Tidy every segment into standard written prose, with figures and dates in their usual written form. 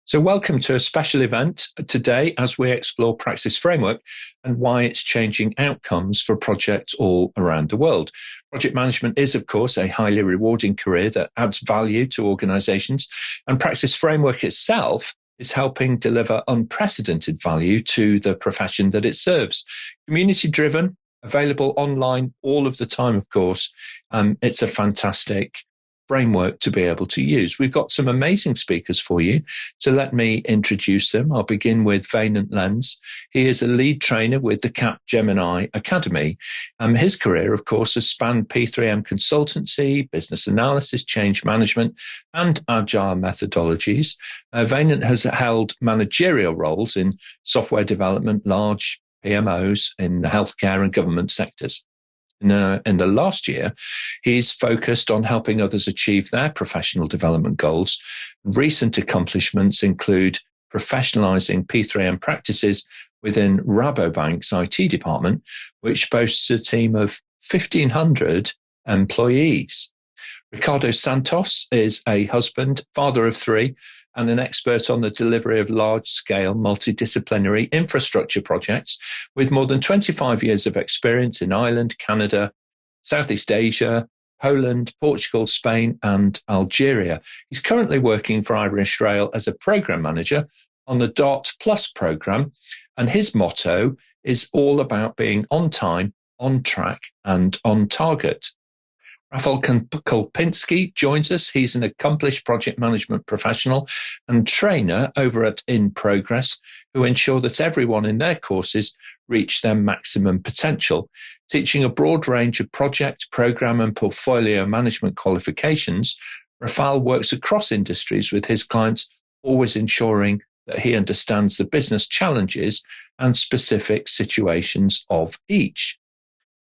So, welcome to a special event today as we explore Praxis Framework and why it's changing outcomes for projects all around the world. Project management is, of course, a highly rewarding career that adds value to organizations, and Praxis Framework itself is helping deliver unprecedented value to the profession that it serves. Community driven, available online all of the time, of course. It's a fantastic framework to be able to use. We've got some amazing speakers for you. So let me introduce them. I'll begin with Wijnand Lens. He is a lead trainer with the Capgemini Academy. His career, of course, has spanned P3M consultancy, business analysis, change management, and agile methodologies. Wijnand has held managerial roles in software development, large PMOs in the healthcare and government sectors. In the last year, he's focused on helping others achieve their professional development goals. Recent accomplishments include professionalizing P3M practices within Rabobank's IT department, which boasts a team of 1,500 employees. Ricardo Santos is a husband, father of three, and an expert on the delivery of large-scale multidisciplinary infrastructure projects with more than 25 years of experience in Ireland, Canada, Southeast Asia, Poland, Portugal, Spain, and Algeria. He's currently working for Irish Rail as a program manager on the DOT Plus program, and his motto is all about being on time, on track, and on target. Rafał Kulpiński joins us. He's an accomplished project management professional and trainer over at In Progress, who ensure that everyone in their courses reach their maximum potential. Teaching a broad range of project, program, and portfolio management qualifications, Rafał works across industries with his clients, always ensuring that he understands the business challenges and specific situations of each.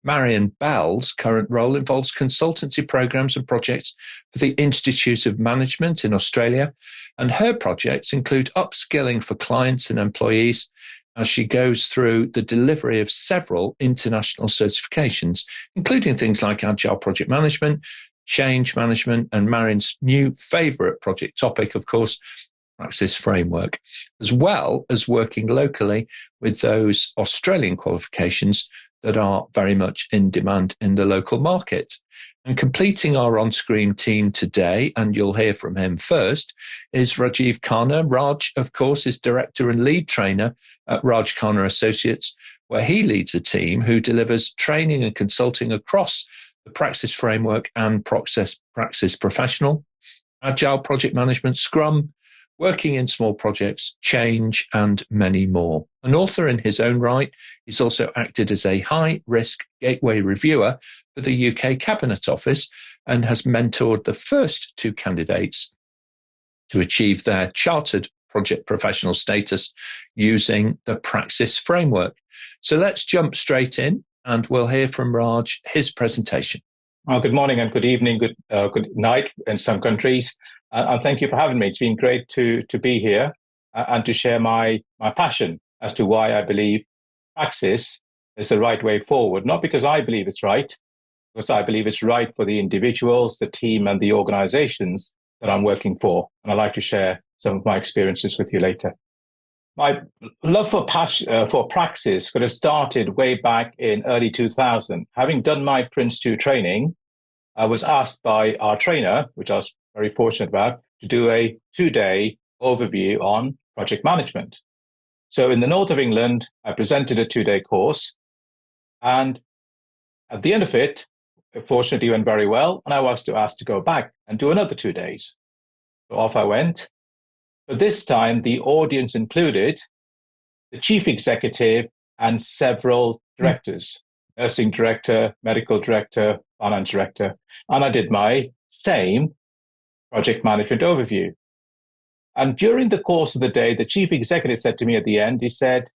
Marion Bell's current role involves consultancy programs and projects for the Institute of Management in Australia, and her projects include upskilling for clients and employees as she goes through the delivery of several international certifications, including things like Agile Project Management, Change Management, and Marion's new favourite project topic, of course, Praxis Framework, as well as working locally with those Australian qualifications that are very much in demand in the local market. And completing our on-screen team today, and you'll hear from him first, is Rajiv Khanna. Raj, of course, is director and lead trainer at Raj Khanna Associates, where he leads a team who delivers training and consulting across the Praxis Framework and Praxis Professional, Agile Project Management, Scrum, working in small projects, change, and many more. An author in his own right, he's also acted as a high-risk gateway reviewer for the UK Cabinet Office and has mentored the first two candidates to achieve their chartered project professional status using the Praxis Framework. So let's jump straight in and we'll hear from Raj, his presentation. Well, good morning and good evening, good night in some countries. And thank you for having me. It's been great to be here and to share my passion as to why I believe Praxis is the right way forward. Not because I believe it's right, because I believe it's right for the individuals, the team, and the organizations that I'm working for. And I'd like to share some of my experiences with you later. My love for Praxis could have started way back in early 2000. Having done my Prince 2 training, I was asked by our trainer, which I was very fortunate about, to do a 2-day overview on project management. So in the north of England, I presented a 2-day course. And at the end of it, fortunately went very well. And I was asked to go back and do another 2 days. So off I went. But this time, the audience included the chief executive and several directors, nursing director, medical director, finance director. And I did my same project management overview. And during the course of the day, the chief executive said to me at the end, he said,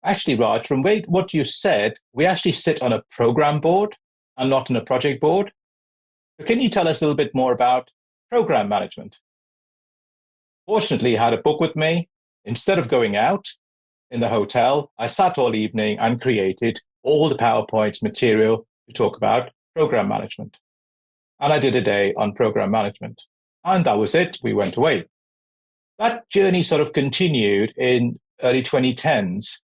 actually, Raj, from what you said, we actually sit on a program board and not on a project board. So can you tell us a little bit more about program management? Fortunately, I had a book with me. Instead of going out in the hotel, I sat all evening and created all the PowerPoint material to talk about program management. And I did a day on program management. And that was it. We went away. That journey sort of continued in early 2010s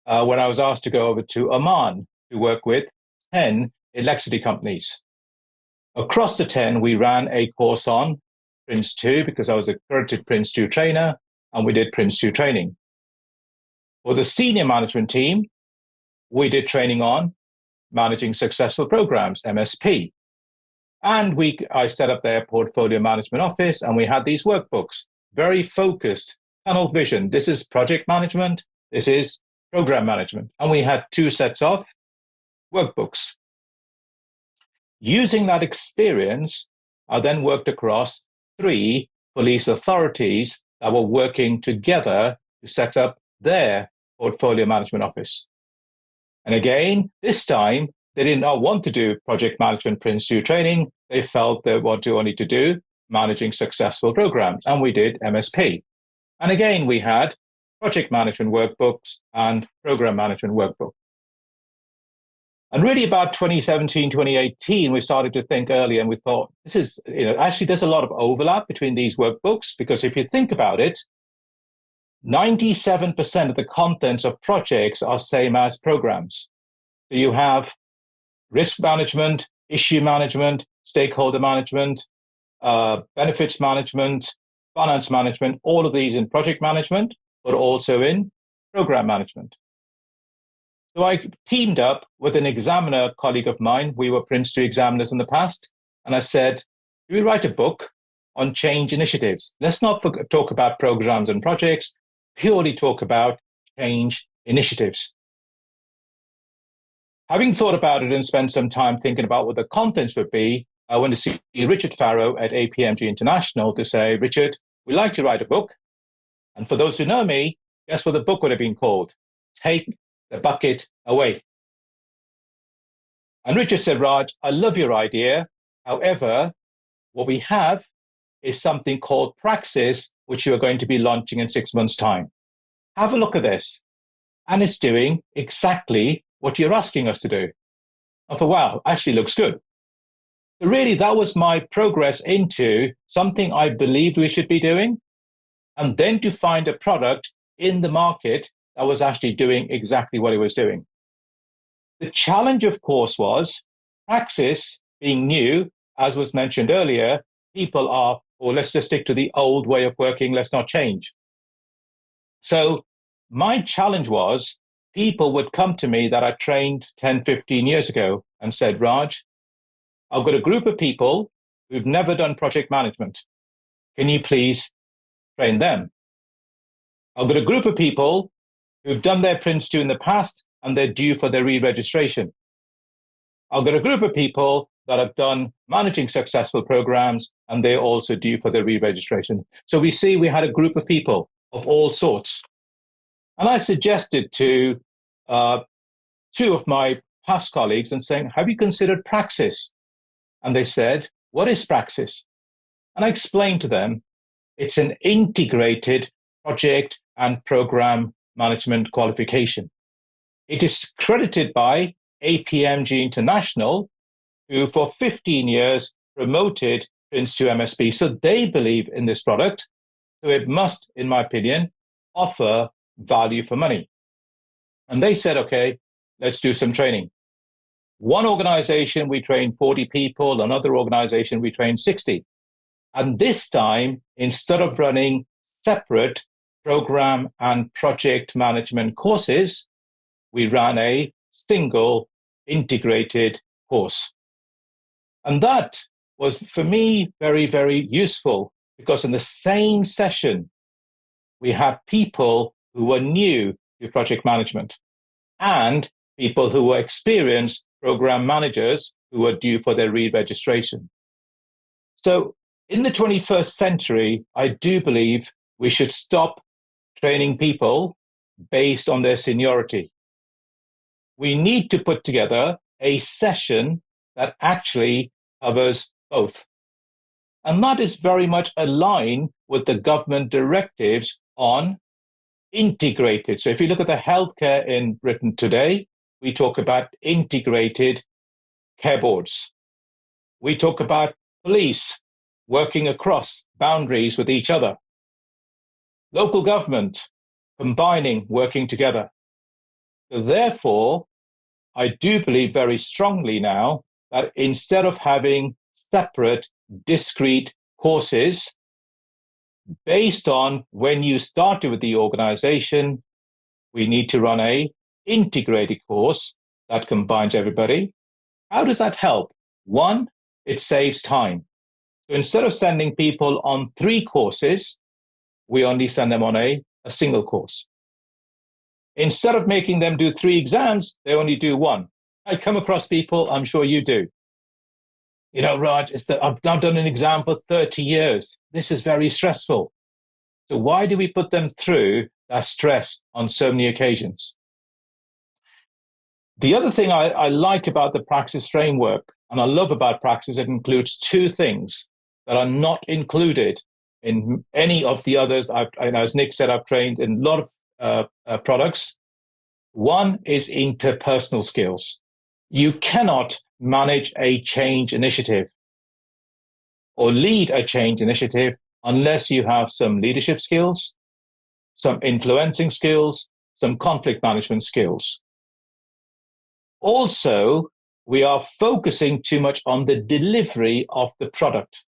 when I was asked to go over to Oman to work with 10 electricity companies. Across the 10, we ran a course on Prince 2 because I was a accredited Prince 2 trainer, and we did Prince 2 training. For the senior management team, we did training on managing successful programs, MSP. And I set up their portfolio management office, and we had these workbooks, very focused, tunnel vision. This is project management. This is program management. And we had 2 sets of workbooks. Using that experience, I then worked across 3 police authorities that were working together to set up their portfolio management office. And again, this time, they did not want to do project management Prince 2 training. They felt they what do I need to do? Managing successful programs. And we did MSP. And again, we had project management workbooks and program management workbook. And really about 2017, 2018, we started to think early, and we thought, this is, actually there's a lot of overlap between these workbooks, because if you think about it, 97% of the contents of projects are same as programs. So you have risk management, issue management, stakeholder management, benefits management, finance management, all of these in project management, but also in program management. So I teamed up with an examiner colleague of mine. We were Prince 2 examiners in the past. And I said, do we write a book on change initiatives? Let's not talk about programs and projects, purely talk about change initiatives. Having thought about it and spent some time thinking about what the contents would be, I went to see Richard Farrow at APMG International to say, Richard, we'd like to write a book. And for those who know me, guess what the book would have been called? Take the Bucket Away. And Richard said, Raj, I love your idea. However, what we have is something called Praxis, which you are going to be launching in 6 months' time. Have a look at this. And it's doing exactly what you're asking us to do. I thought, wow, actually looks good. So really, that was my progress into something I believed we should be doing, and then to find a product in the market that was actually doing exactly what it was doing. The challenge, of course, was Praxis being new, as was mentioned earlier, people are, or let's just stick to the old way of working, let's not change. So my challenge was people would come to me that I trained 10, 15 years ago and said, Raj, I've got a group of people who've never done project management. Can you please train them? I've got a group of people who've done their Prince 2 in the past and they're due for their re-registration. I've got a group of people that have done managing successful programs and they're also due for their re-registration. So we see we had a group of people of all sorts. And I suggested to 2 of my past colleagues and saying, have you considered Praxis? And they said, what is Praxis? And I explained to them, it's an integrated project and program management qualification. It is credited by APMG International, who for 15 years promoted Prince 2 MSP. So they believe in this product. So it must, in my opinion, offer value for money. And they said, okay, let's do some training. One organization, we trained 40 people. Another organization, we trained 60. And this time, instead of running separate program and project management courses, we ran a single integrated course. And that was, for me, very, very useful, because in the same session, we had people who were new to project management and people who were experienced program managers who were due for their re-registration. So in the 21st century, I do believe we should stop training people based on their seniority. We need to put together a session that actually covers both. And that is very much aligned with the government directives on integrated. So if you look at the healthcare in Britain today, we talk about integrated care boards. We talk about police working across boundaries with each other. local government, combining, working together. So therefore, I do believe very strongly now that instead of having separate, discrete courses based on when you started with the organization, we need to run a integrated course that combines everybody. How does that help? One, it saves time. So instead of sending people on 3 courses, we only send them on a single course. Instead of making them do 3 exams, they only do 1. I come across people, I'm sure you do. You know, Raj, I've done an exam for 30 years. This is very stressful. So why do we put them through that stress on so many occasions? The other thing I like about the Praxis framework, and I love about Praxis, it includes 2 things that are not included in any of the others. As Nick said, I've trained in a lot of products. One is interpersonal skills. You cannot manage a change initiative or lead a change initiative unless you have some leadership skills, some influencing skills, some conflict management skills. Also, we are focusing too much on the delivery of the product.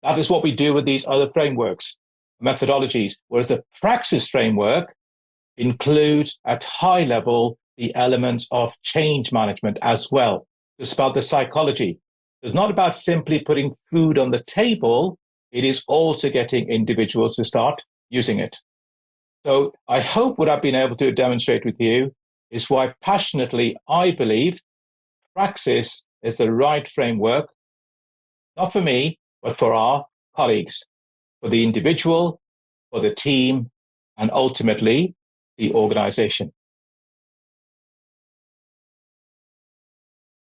That is what we do with these other frameworks, methodologies, whereas the Praxis framework includes at high level the elements of change management as well. It's about the psychology. It's not about simply putting food on the table. It is also getting individuals to start using it. So I hope what I've been able to demonstrate with you is why passionately I believe Praxis is the right framework, not for me, but for our colleagues, for the individual, for the team, and ultimately the organization.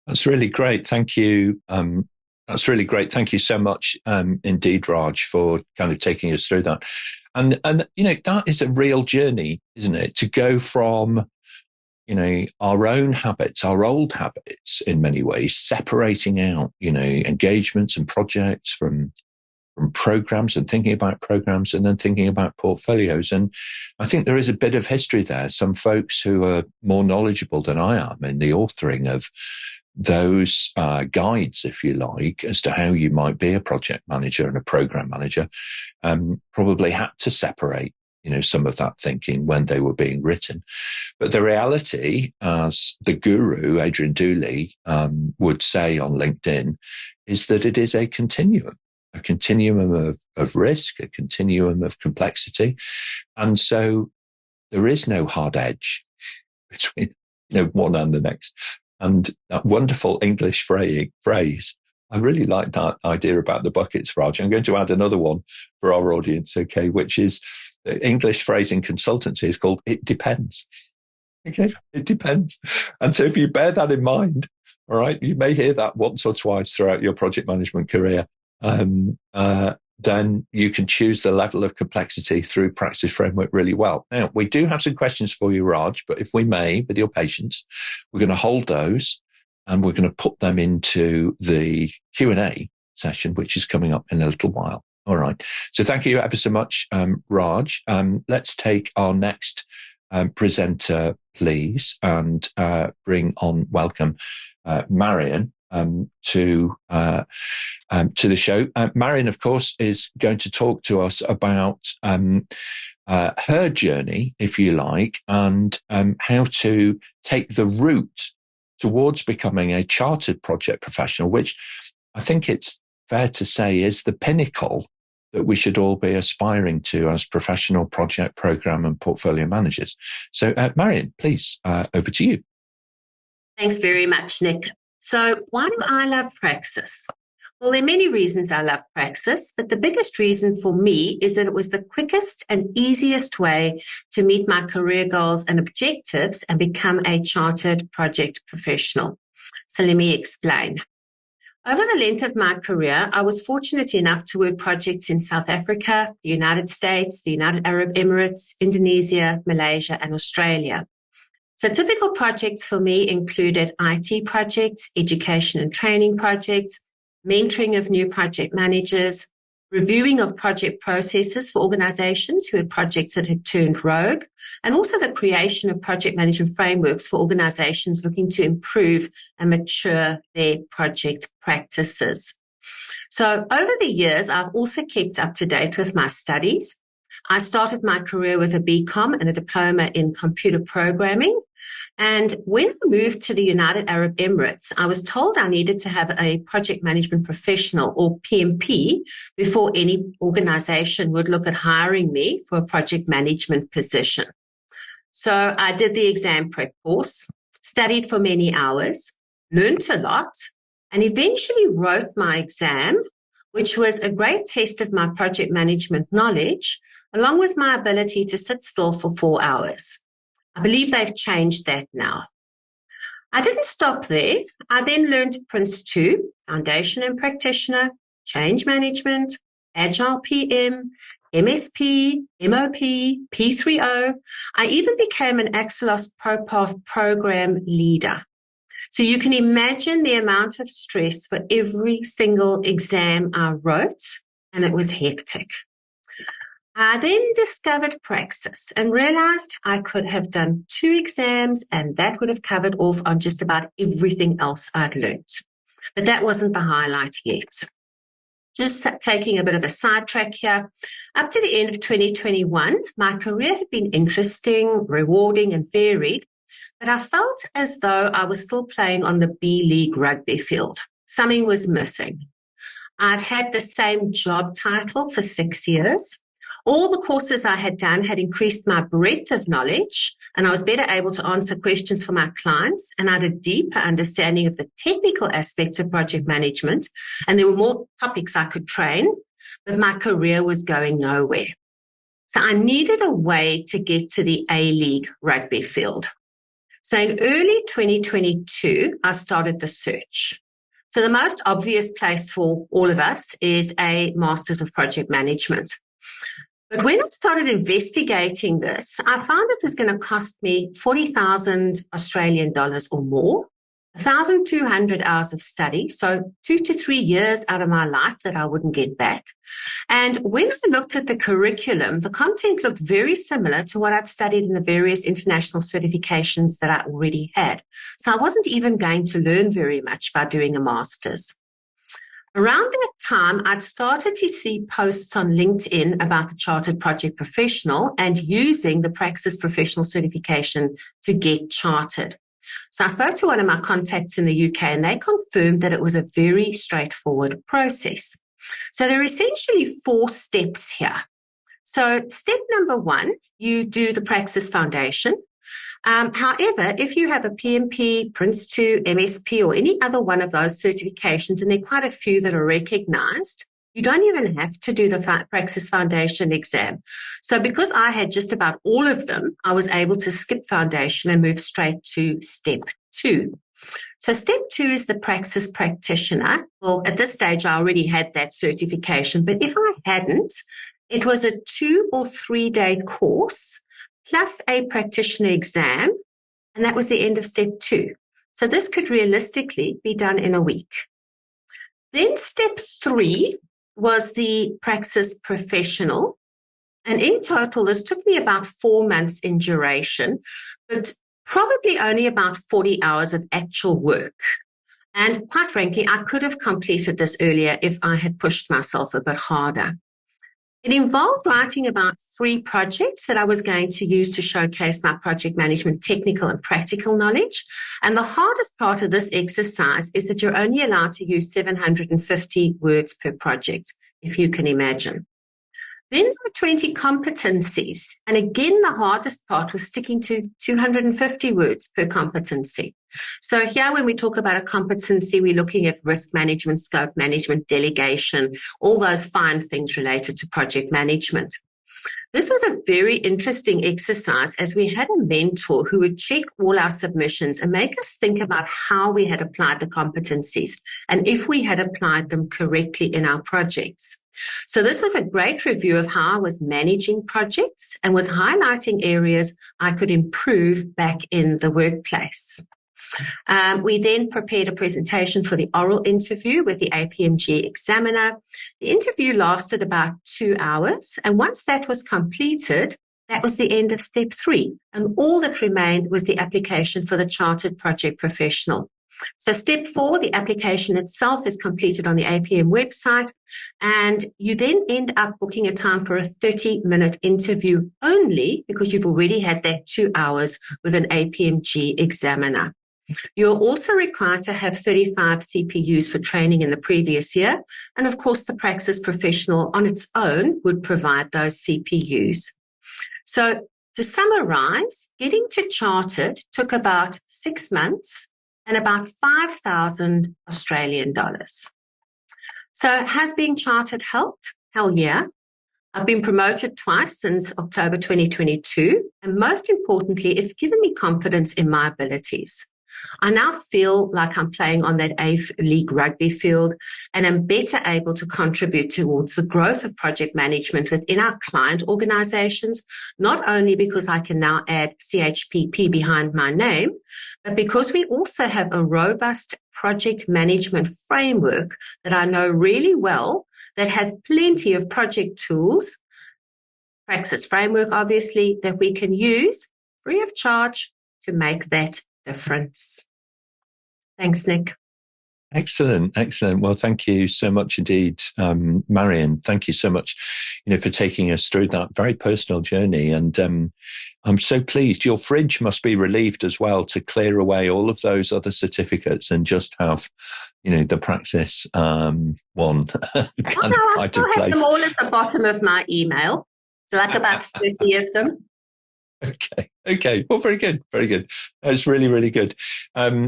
That's really great. Thank you. That's really great. Thank you so much, indeed, Raj, for kind of taking us through that. And you know, that is a real journey, isn't it? To go from, you know, our own habits, our old habits, in many ways, separating out, you know, engagements and projects from programs and thinking about programs and then thinking about portfolios. And I think there is a bit of history there. Some folks who are more knowledgeable than I am in the authoring of those guides, if you like, as to how you might be a project manager and a program manager, probably had to separate, you know, some of that thinking when they were being written. But the reality, as the guru, Adrian Dooley, would say on LinkedIn, is that it is a continuum of risk, a continuum of complexity. And so there is no hard edge between, you know, one and the next. And that wonderful English phrase, I really like that idea about the buckets, Raj. I'm going to add another one for our audience, okay, which is the English phrase in consultancy is called "it depends." Okay, it depends. And so if you bear that in mind, all right, you may hear that once or twice throughout your project management career. Then you can choose the level of complexity through Praxis Framework really well. Now, we do have some questions for you, Raj, but if we may, with your patience, we're going to hold those and we're going to put them into the Q&A session, which is coming up in a little while. All right. So thank you ever so much, Raj. Let's take our next presenter, please, and welcome Marion to the show. Marion, of course, is going to talk to us about her journey, if you like, and how to take the route towards becoming a chartered project professional, which I think it's fair to say is the pinnacle that we should all be aspiring to as professional project, program, and portfolio managers. So, Marion, please, over to you. Thanks very much, Nick. So why do I love Praxis? Well, there are many reasons I love Praxis, but the biggest reason for me is that it was the quickest and easiest way to meet my career goals and objectives and become a chartered project professional. So let me explain. Over the length of my career, I was fortunate enough to work projects in South Africa, the United States, the United Arab Emirates, Indonesia, Malaysia, and Australia. So typical projects for me included IT projects, education and training projects, mentoring of new project managers, reviewing of project processes for organizations who had projects that had turned rogue, and also the creation of project management frameworks for organizations looking to improve and mature their project practices. So over the years, I've also kept up to date with my studies. I started my career with a BCom and a diploma in computer programming. And when I moved to the United Arab Emirates, I was told I needed to have a project management professional, or PMP, before any organization would look at hiring me for a project management position. So I did the exam prep course, studied for many hours, learned a lot, and eventually wrote my exam, which was a great test of my project management knowledge, along with my ability to sit still for 4 hours. I believe they've changed that now. I didn't stop there. I then learned Prince 2, Foundation and Practitioner, Change Management, Agile PM, MSP, MOP, P3O. I even became an Axelos ProPath program leader. So you can imagine the amount of stress for every single exam I wrote, and it was hectic. I then discovered Praxis and realized I could have done 2 exams and that would have covered off on just about everything else I'd learned. But that wasn't the highlight yet. Just taking a bit of a sidetrack here, up to the end of 2021, my career had been interesting, rewarding, and varied, but I felt as though I was still playing on the B-League rugby field. Something was missing. I'd had the same job title for 6 years. All the courses I had done had increased my breadth of knowledge, and I was better able to answer questions for my clients, and I had a deeper understanding of the technical aspects of project management, and there were more topics I could train, but my career was going nowhere. So I needed a way to get to the A-League rugby field. So in early 2022, I started the search. So the most obvious place for all of us is a Masters of Project Management. But when I started investigating this, I found it was going to cost me 40,000 Australian dollars or more, 1,200 hours of study, so 2 to 3 years out of my life that I wouldn't get back. And when I looked at the curriculum, the content looked very similar to what I'd studied in the various international certifications that I already had. So I wasn't even going to learn very much by doing a master's. Around that time, I'd started to see posts on LinkedIn about the Chartered Project Professional and using the Praxis Professional Certification to get chartered. So I spoke to one of my contacts in the UK and they confirmed that it was a very straightforward process. So there are essentially 4 steps here. So step number 1, you do the Praxis Foundation. However, if you have a PMP, Prince 2, MSP, or any other one of those certifications, and there are quite a few that are recognized, you don't even have to do the Praxis Foundation exam. So because I had just about all of them, I was able to skip Foundation and move straight to step 2. So step 2 is the Praxis Practitioner. Well, at this stage, I already had that certification, but if I hadn't, it was a 2 or 3 day course plus a practitioner exam, and that was the end of step 2. So this could realistically be done in a week. Then step 3 was the Praxis Professional, and in total, this took me about 4 months in duration, but probably only about 40 hours of actual work. And quite frankly, I could have completed this earlier if I had pushed myself a bit harder. It involved writing about 3 projects that I was going to use to showcase my project management technical and practical knowledge. And the hardest part of this exercise is that you're only allowed to use 750 words per project, if you can imagine. Then there were 20 competencies. And again, the hardest part was sticking to 250 words per competency. So here, when we talk about a competency, we're looking at risk management, scope management, delegation, all those fine things related to project management. This was a very interesting exercise as we had a mentor who would check all our submissions and make us think about how we had applied the competencies and if we had applied them correctly in our projects. So this was a great review of how I was managing projects and was highlighting areas I could improve back in the workplace. We then prepared a presentation for the oral interview with the APMG examiner. The interview lasted about 2 hours. And once that was completed, that was the end of step 3. And all that remained was the application for the Chartered Project Professional. So step 4, the application itself is completed on the APM website, and you then end up booking a time for a 30-minute interview only because you've already had that 2 hours with an APMG examiner. You're also required to have 35 CPUs for training in the previous year, and of course the Praxis Professional on its own would provide those CPUs. So to summarize, getting to Chartered took about 6 months and about 5,000 Australian dollars. So has being chartered helped? Hell yeah. I've been promoted twice since October 2022. And most importantly, it's given me confidence in my abilities. I now feel like I'm playing on that A-League rugby field and I'm better able to contribute towards the growth of project management within our client organizations, not only because I can now add ChPP behind my name, but because we also have a robust project management framework that I know really well that has plenty of project tools, Praxis Framework obviously, that we can use free of charge to make that difference. Thanks, Nick. Excellent. Well, thank you so much indeed, Marion. Thank you so much, for taking us through that very personal journey. And I'm so pleased. Your fridge must be relieved as well to clear away all of those other certificates and just have, the Praxis one. I still have them all at the bottom of my email. So like about 30 of them. Okay. Well, very good. That's really, really good.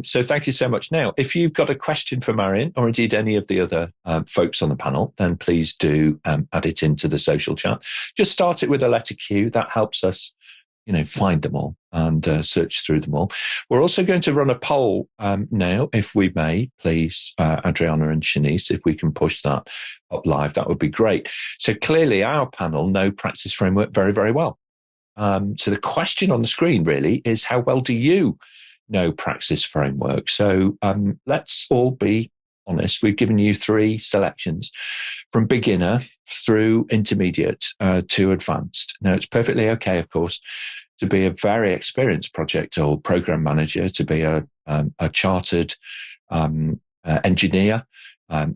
So thank you so much. Now, if you've got a question for Marion or indeed any of the other folks on the panel, then please do add it into the social chat. Just start it with a letter Q. That helps us, find them all and search through them all. We're also going to run a poll now, if we may, please, Adriana and Shanice, if we can push that up live, that would be great. So clearly our panel know Praxis Framework very, very well. So the question on the screen really is, how well do you know Praxis Framework? So let's all be honest. We've given you 3 selections from beginner through intermediate to advanced. Now, it's perfectly okay, of course, to be a very experienced project or program manager, to be a chartered engineer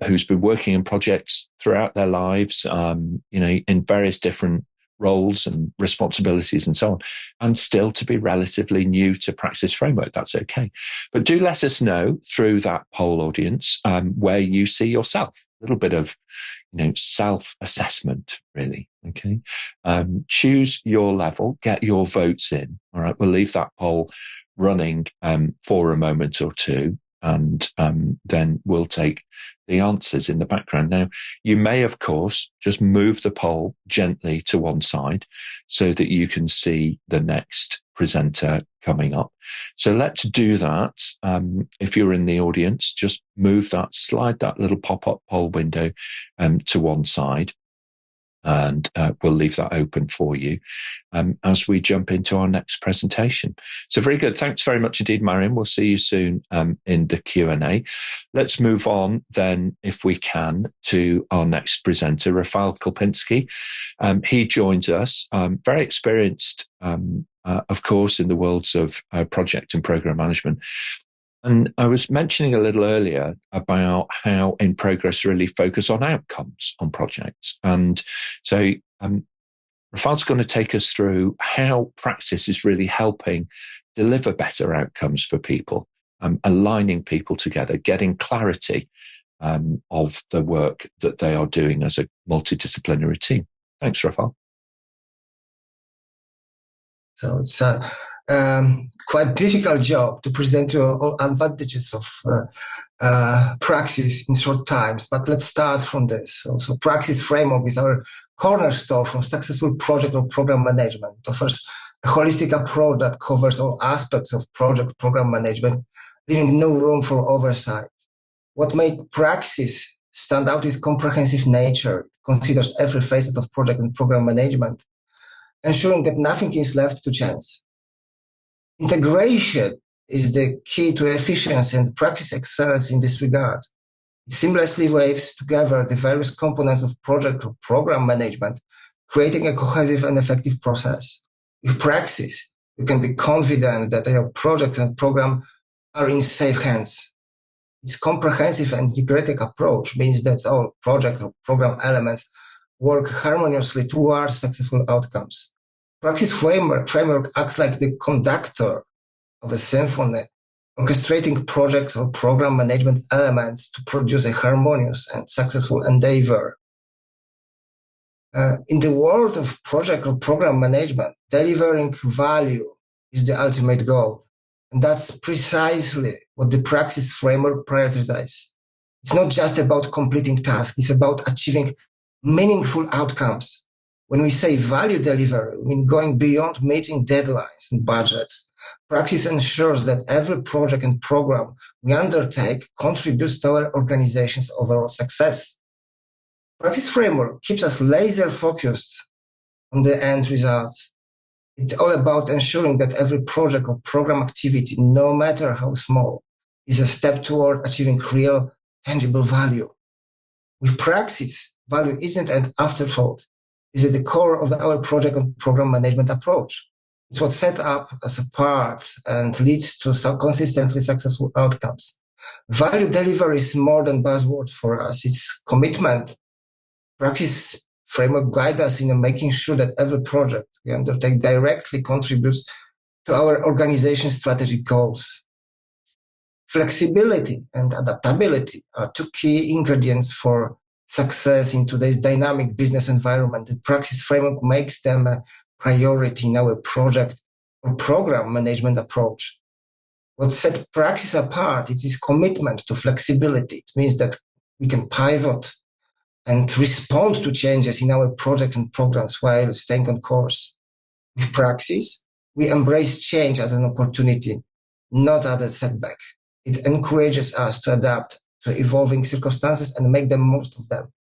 who's been working in projects throughout their lives, in various different roles and responsibilities and so on, and still to be relatively new to Praxis Framework. That's okay. But do let us know through that poll audience where you see yourself. A little bit of, self-assessment, really. Okay. Choose your level, get your votes in. All right. We'll leave that poll running for a moment or two. And then we'll take the answers in the background. Now, you may, of course, just move the poll gently to one side so that you can see the next presenter coming up. So let's do that. If you're in the audience, just slide that little pop-up poll window to one side. And we'll leave that open for you as we jump into our next presentation. So very good. Thanks very much indeed, Marion. We'll see you soon in the Q&A. Let's move on then, if we can, to our next presenter, Rafał Kulpiński. He joins us, very experienced, of course, in the worlds of project and program management. And I was mentioning a little earlier about how In Progress really focus on outcomes on projects. And so Rafał's going to take us through how Praxis is really helping deliver better outcomes for people, aligning people together, getting clarity of the work that they are doing as a multidisciplinary team. Thanks, Rafał. So it's a quite difficult job to present all advantages of Praxis in short times, but let's start from this. So Praxis Framework is our cornerstone for successful project or program management. It offers a holistic approach that covers all aspects of project program management, leaving no room for oversight. What makes Praxis stand out is comprehensive nature. It considers every facet of project and program management, ensuring that nothing is left to chance. Integration is the key to efficiency, and Praxis excels in this regard. It seamlessly waves together the various components of project or program management, creating a cohesive and effective process. With Praxis, you can be confident that your project and program are in safe hands. Its comprehensive and integrated approach means that all project or program elements work harmoniously towards successful outcomes. Praxis framework acts like the conductor of a symphony, orchestrating project or program management elements to produce a harmonious and successful endeavor. In the world of project or program management, delivering value is the ultimate goal. And that's precisely what the Praxis framework prioritizes. It's not just about completing tasks, it's about achieving meaningful outcomes. When we say value delivery, we mean going beyond meeting deadlines and budgets. Praxis ensures that every project and program we undertake contributes to our organization's overall success. Praxis framework keeps us laser focused on the end results. It's all about ensuring that every project or program activity, no matter how small, is a step toward achieving real, tangible value. With Praxis, value isn't an afterthought. It's at the core of our project and program management approach. It's what sets us apart and leads to some consistently successful outcomes. Value delivery is more than buzzword for us. It's commitment. Praxis framework guides us in making sure that every project we undertake directly contributes to our organization's strategic goals. Flexibility and adaptability are two key ingredients for success in today's dynamic business environment. The Praxis framework makes them a priority in our project or program management approach. What sets Praxis apart is its commitment to flexibility. It means that we can pivot and respond to changes in our project and programs while staying on course. With Praxis, we embrace change as an opportunity, not as a setback. It encourages us to adapt to evolving circumstances and make the most of them.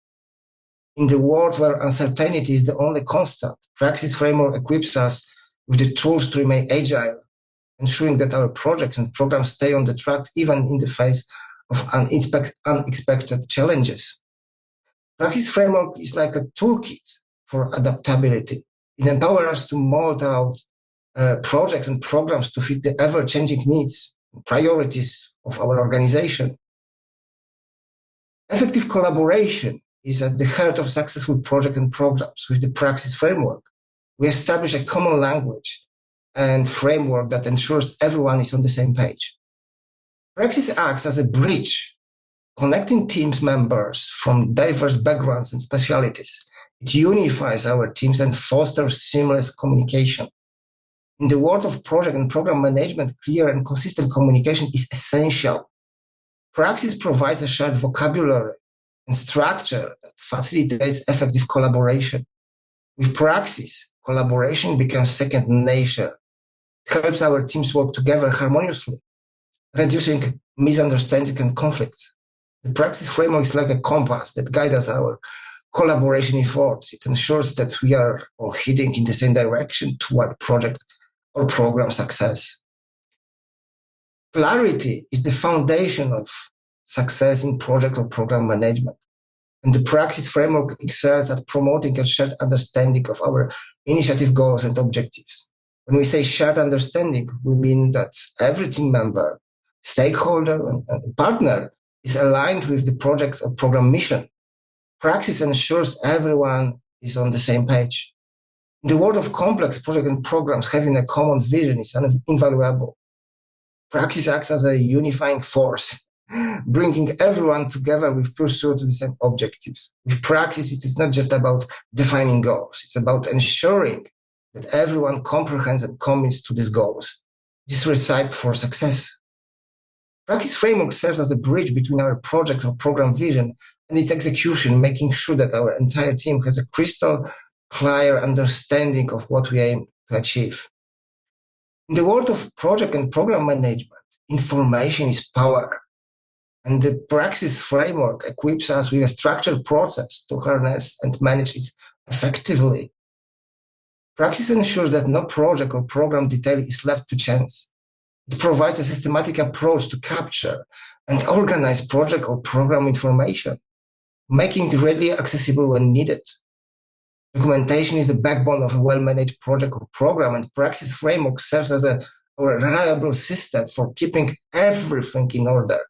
In the world where uncertainty is the only constant, Praxis framework equips us with the tools to remain agile, ensuring that our projects and programs stay on the track even in the face of unexpected challenges. Praxis framework is like a toolkit for adaptability. It empowers us to mold out projects and programs to fit the ever-changing needs and priorities of our organization. Effective collaboration is at the heart of successful projects and programs. With the Praxis framework, we establish a common language and framework that ensures everyone is on the same page. Praxis acts as a bridge, connecting teams members from diverse backgrounds and specialities. It unifies our teams and fosters seamless communication. In the world of project and program management, clear and consistent communication is essential. Praxis provides a shared vocabulary and structure that facilitates effective collaboration. With Praxis, collaboration becomes second nature. It helps our teams work together harmoniously, reducing misunderstandings and conflicts. The Praxis framework is like a compass that guides our collaboration efforts. It ensures that we are all heading in the same direction toward project or program success. Clarity is the foundation of success in project or program management. And the Praxis framework excels at promoting a shared understanding of our initiative goals and objectives. When we say shared understanding, we mean that every team member, stakeholder, and partner is aligned with the project's or program mission. Praxis ensures everyone is on the same page. In the world of complex projects and programs, having a common vision is invaluable. Praxis acts as a unifying force, bringing everyone together with pursuit of the same objectives. With Praxis, it is not just about defining goals. It's about ensuring that everyone comprehends and commits to these goals. This recipe for success. Praxis framework serves as a bridge between our project or program vision and its execution, making sure that our entire team has a crystal clear understanding of what we aim to achieve. In the world of project and program management, information is power. And the Praxis framework equips us with a structured process to harness and manage it effectively. Praxis ensures that no project or program detail is left to chance. It provides a systematic approach to capture and organize project or program information, making it readily accessible when needed. Documentation is the backbone of a well-managed project or program, and Praxis Framework serves as a reliable system for keeping everything in order.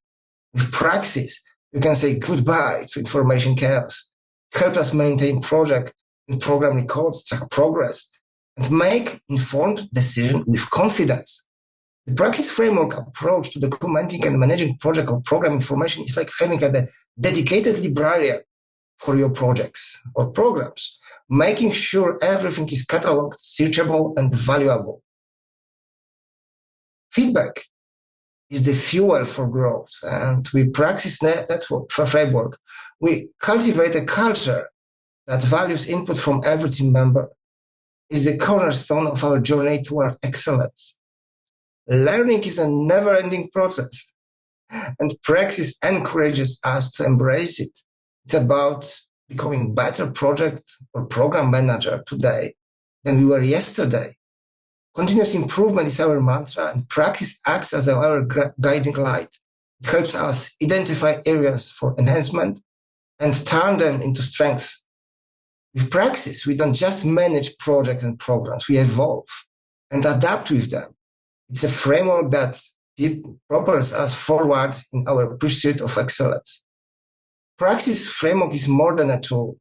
With Praxis, you can say goodbye to information chaos. It helps us maintain project and program records, track progress, and make informed decisions with confidence. The Praxis Framework approach to documenting and managing project or program information is like having a dedicated librarian for your projects or programs, making sure everything is cataloged, searchable, and valuable. Feedback is the fuel for growth, and with Praxis Network Framework, we cultivate a culture that values input from every team member. Is the cornerstone of our journey toward excellence. Learning is a never-ending process, and Praxis encourages us to embrace it. It's about becoming better project or program manager today than we were yesterday. Continuous improvement is our mantra, and Praxis acts as our guiding light. It helps us identify areas for enhancement and turn them into strengths. With Praxis, we don't just manage projects and programs, we evolve and adapt with them. It's a framework that propels us forward in our pursuit of excellence. Praxis Framework is more than a tool.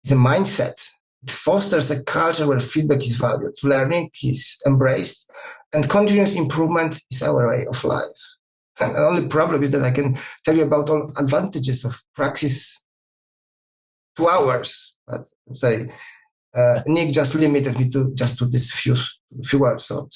It's a mindset. It fosters a culture where feedback is valued, learning is embraced, and continuous improvement is our way of life. And the only problem is that I can tell you about all advantages of Praxis 2 hours, but say Nick just limited me to this few words. So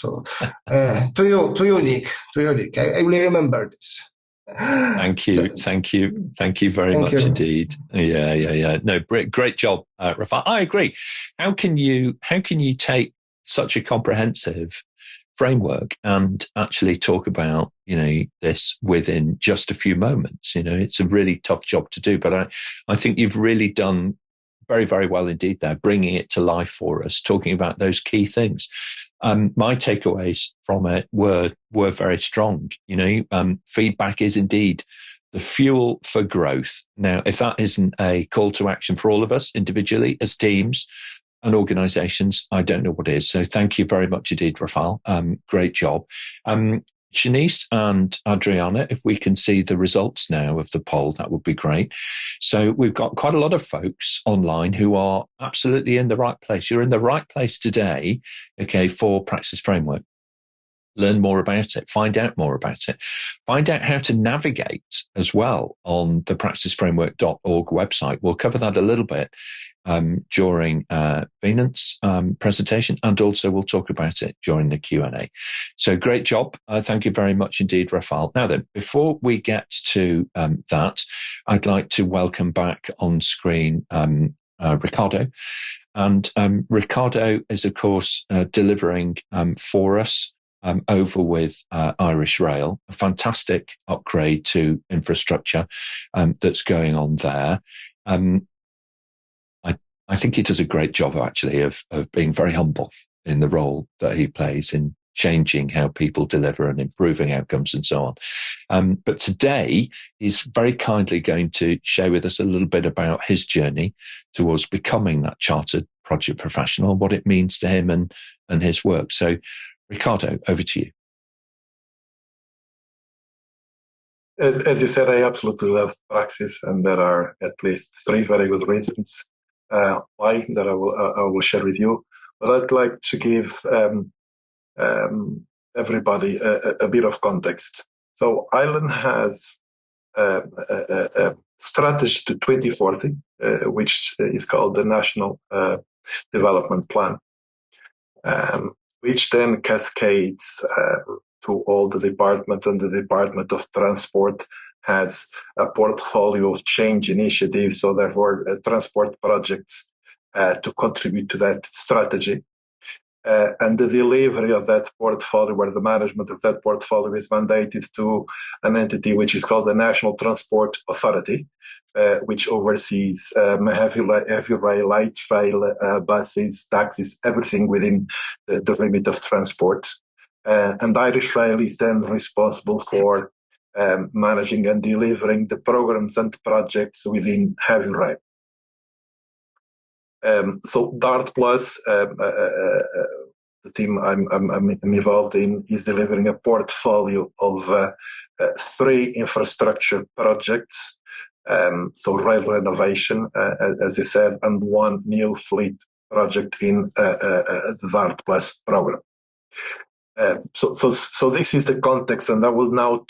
to you, Nick. I will remember this. Thank you very much indeed. Yeah. No, great job, Rafał. I agree. How can you take such a comprehensive framework and actually talk about this within just a few moments? It's a really tough job to do, but I think you've really done very, very well indeed there, bringing it to life for us, talking about those key things. My takeaways from it were very strong. Feedback is indeed the fuel for growth. Now, if that isn't a call to action for all of us individually, as teams and organizations, I don't know what is. So thank you very much indeed, Rafał. Great job. Shanice and Adriana, if we can see the results now of the poll, that would be great. So we've got quite a lot of folks online who are absolutely in the right place. You're in the right place today, for Praxis Framework. Learn more about it, find out more about it, find out how to navigate as well on the praxisframework.org website. We'll cover that a little bit during Wijnand's presentation, and also we'll talk about it during the Q&A. So great job. Thank you very much indeed, Rafał. Now then, before we get to that, I'd like to welcome back on screen Ricardo. And Ricardo is, of course, delivering for us over with Irish Rail, a fantastic upgrade to infrastructure that's going on there. I think he does a great job, actually, of being very humble in the role that he plays in changing how people deliver and improving outcomes and so on. But today, he's very kindly going to share with us a little bit about his journey towards becoming that chartered project professional, what it means to him and his work. So, Ricardo, over to you. As you said, I absolutely love Praxis, and there are at least 3 very good reasons why that I will share with you. But I'd like to give everybody a bit of context. So Ireland has a strategy to 2040, which is called the National Development Plan, which then cascades to all the departments, and the Department of Transport has a portfolio of change initiatives, so therefore transport projects to contribute to that strategy. And the delivery of that portfolio, where the management of that portfolio is mandated to an entity which is called the National Transport Authority, which oversees heavy rail, light rail, buses, taxis, everything within the remit of transport. and Irish Rail is then responsible for managing and delivering the programs and projects within Heavy Rail. So DART Plus, the team I'm involved in, is delivering a portfolio of 3 infrastructure projects. So rail renovation, as you said, and 1 new fleet project in the DART Plus program. So this is the context, and I will now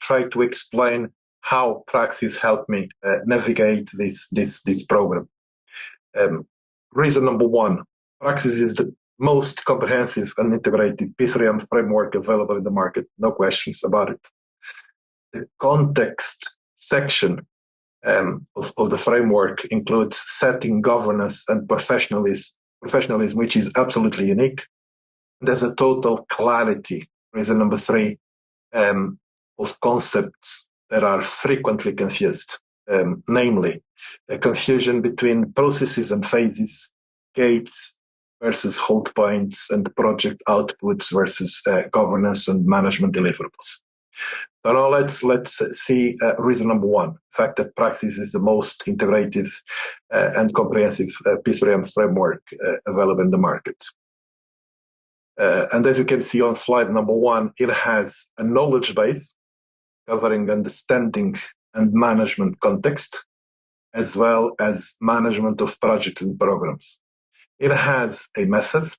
try to explain how Praxis helped me navigate this program. Reason number 1, Praxis is the most comprehensive and integrated P3M framework available in the market. No questions about it. The context section of the framework includes setting, governance, and professionalism, which is absolutely unique. There's a total clarity, reason number 3, of concepts that are frequently confused, namely a confusion between processes and phases, gates versus hold points, and project outputs versus governance and management deliverables. So now let's see reason number 1, the fact that Praxis is the most integrated and comprehensive P3M framework available in the market. And as you can see on slide number 1, it has a knowledge base covering understanding and management context, as well as management of projects and programs. It has a method,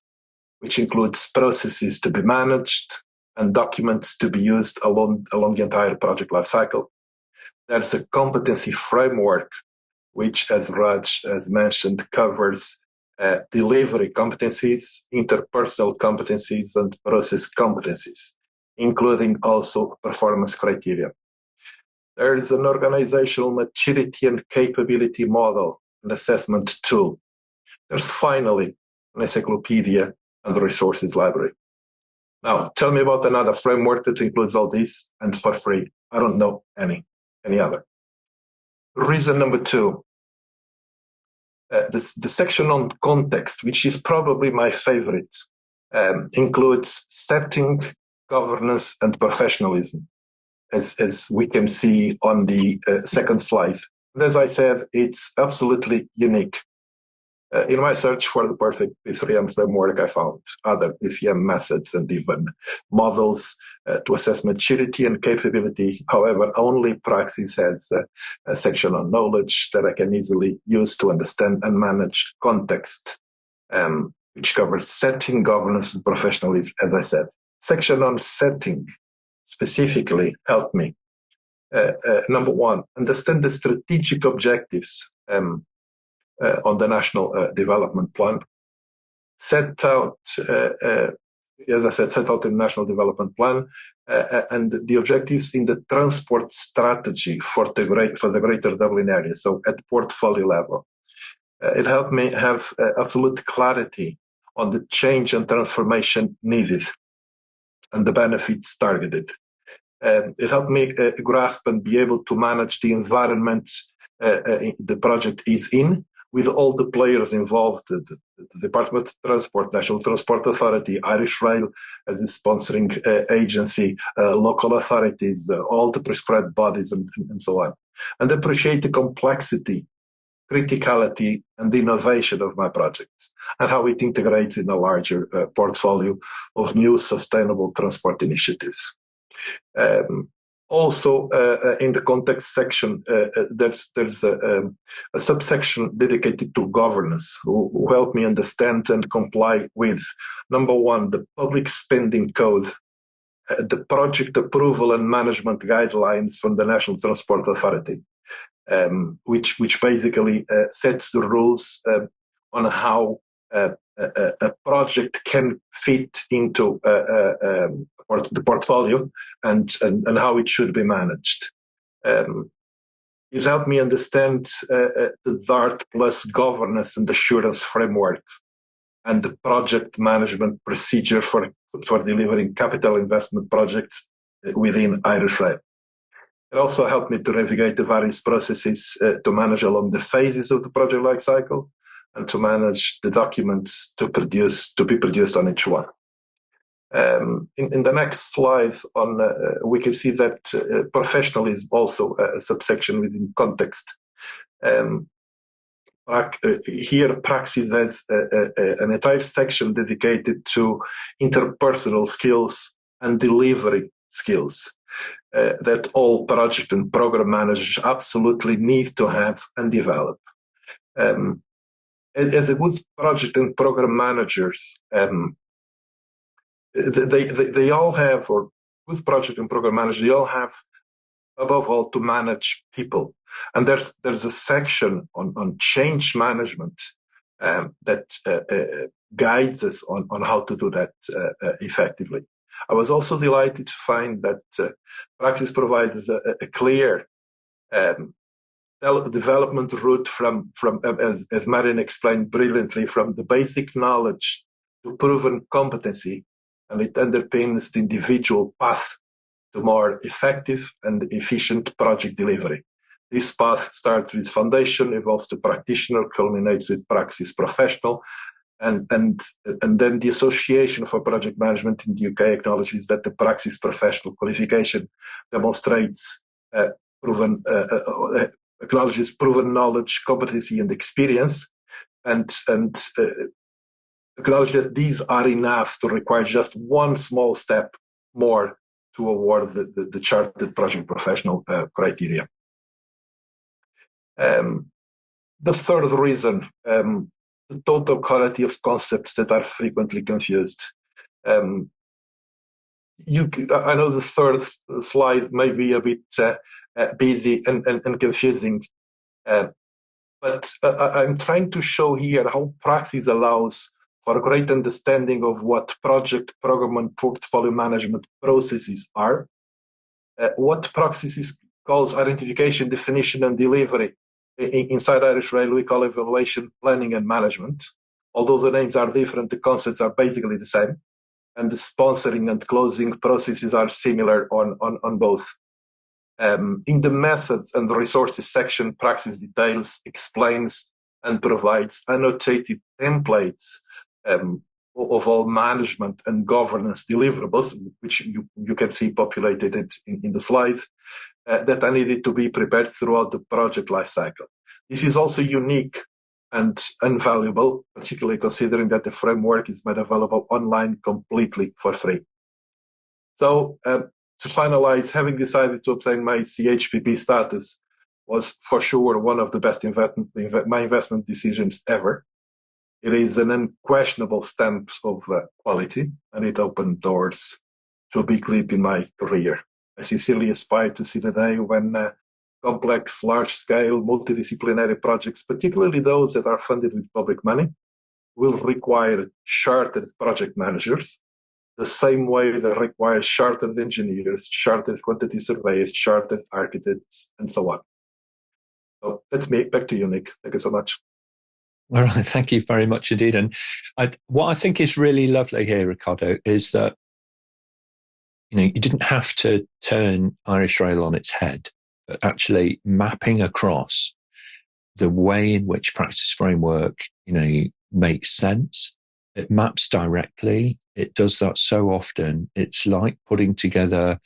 which includes processes to be managed and documents to be used along the entire project lifecycle. There's a competency framework, which, as Raj has mentioned, covers delivery competencies, interpersonal competencies, and process competencies, including also performance criteria. There is an organizational maturity and capability model and assessment tool. There's finally an encyclopedia and resources library. Now, tell me about another framework that includes all this and for free. I don't know any other. Reason number 2, the section on context, which is probably my favorite, includes setting, governance, and professionalism, as we can see on the second slide. And as I said, it's absolutely unique. In my search for the perfect P3M framework, I found other PCM methods and even models to assess maturity and capability. However, only Praxis has a section on knowledge that I can easily use to understand and manage context, which covers setting, governance, and professionalism, as I said. Section on setting specifically helped me. Number 1, understand the strategic objectives on the National Development Plan. Set out, as I said, set out in the National Development Plan and the objectives in the transport strategy for the Greater Dublin area, so at portfolio level. It helped me have absolute clarity on the change and transformation needed and the benefits targeted. It helped me grasp and be able to manage the environment the project is in, with all the players involved, the Department of Transport, National Transport Authority, Irish Rail as the sponsoring agency, local authorities, all the prescribed bodies, and so on. And appreciate the complexity, criticality, and the innovation of my project, and how it integrates in a larger portfolio of new sustainable transport initiatives. Also, in the context section, there's a subsection dedicated to governance, who help me understand and comply with, number 1, the public spending code, the project approval and management guidelines from the National Transport Authority, which basically sets the rules on how a project can fit into the portfolio and how it should be managed. It helped me understand the DART plus governance and assurance framework and the project management procedure for delivering capital investment projects within Irish Rail. It also helped me to navigate the various processes to manage along the phases of the project life cycle and to manage the documents to be produced on each one. In the next slide, we can see that professional is also a subsection within context. Here, Praxis has an entire section dedicated to interpersonal skills and delivery skills that all project and program managers absolutely need to have and develop. As a good project and program managers, they all have, or good project and program managers, they all have, above all, to manage people. And there's a section on change management that guides us on how to do that effectively. I was also delighted to find that Praxis provides a clear development route from as Marion explained brilliantly, from the basic knowledge to proven competency, and it underpins the individual path to more effective and efficient project delivery. This path starts with foundation, evolves to practitioner, culminates with Praxis professional, and then the Association for Project Management in the UK acknowledges that the Praxis professional qualification demonstrates acknowledges proven knowledge, competency, and experience, and acknowledge that these are enough to require just one small step more to award the chartered project professional criteria. The third reason, the total clarity of concepts that are frequently confused. I know the third slide may be a bit busy and confusing, but I'm trying to show here how Praxis allows for a great understanding of what project, program, and portfolio management processes are, what Praxis calls identification, definition, and delivery. Inside Irish Rail, we call evaluation, planning, and management. Although the names are different, the concepts are basically the same, and the sponsoring and closing processes are similar on both. In the method and the resources section, Praxis details, explains, and provides annotated templates of all management and governance deliverables, which you can see populated in the slide, that are needed to be prepared throughout the project lifecycle. This is also unique and invaluable, particularly considering that the framework is made available online completely for free. So to finalize, having decided to obtain my ChPP status was for sure one of the best my investment decisions ever. It is an unquestionable stamp of quality, and it opened doors to a big leap in my career. I sincerely aspire to see the day when complex, large-scale, multidisciplinary projects, particularly those that are funded with public money, will require chartered project managers, the same way that requires chartered engineers, chartered quantity surveyors, chartered architects, and so on. So that's me. Back to you, Nick. Thank you so much. All right, thank you very much indeed. And what I think is really lovely here, Ricardo, is that you didn't have to turn Irish Rail on its head, but actually mapping across the way in which Praxis Framework, makes sense. It maps directly. It does that so often. It's like putting together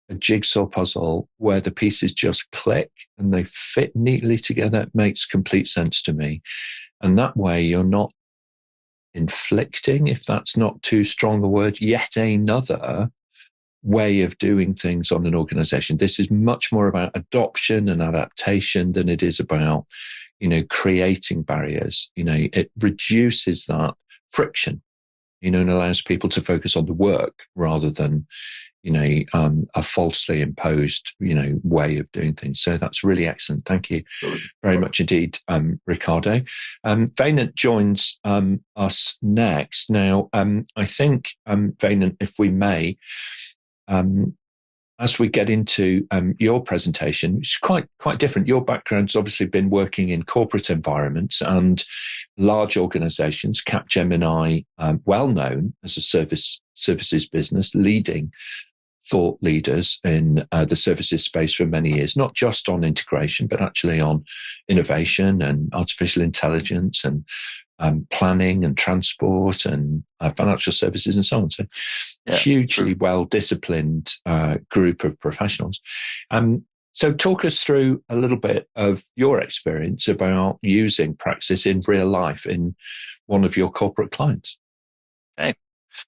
a jigsaw puzzle where the pieces just click and they fit neatly together. It makes complete sense to me. And that way you're not inflicting, if that's not too strong a word, yet another way of doing things on an organization. This is much more about adoption and adaptation than it is about, creating barriers. It reduces that friction, and allows people to focus on the work rather than, a falsely imposed, way of doing things. So that's really excellent. Thank you very much indeed, Ricardo. Wijnand joins us next. Now, I think, Wijnand, if we may, as we get into your presentation, which is quite different. Your background's obviously been working in corporate environments and large organizations, Capgemini, well known as a services business, leading thought leaders in the services space for many years, not just on integration, but actually on innovation and artificial intelligence and planning and transport and financial services and so on. So hugely well-disciplined group of professionals. So talk us through a little bit of your experience about using Praxis in real life in one of your corporate clients. Okay.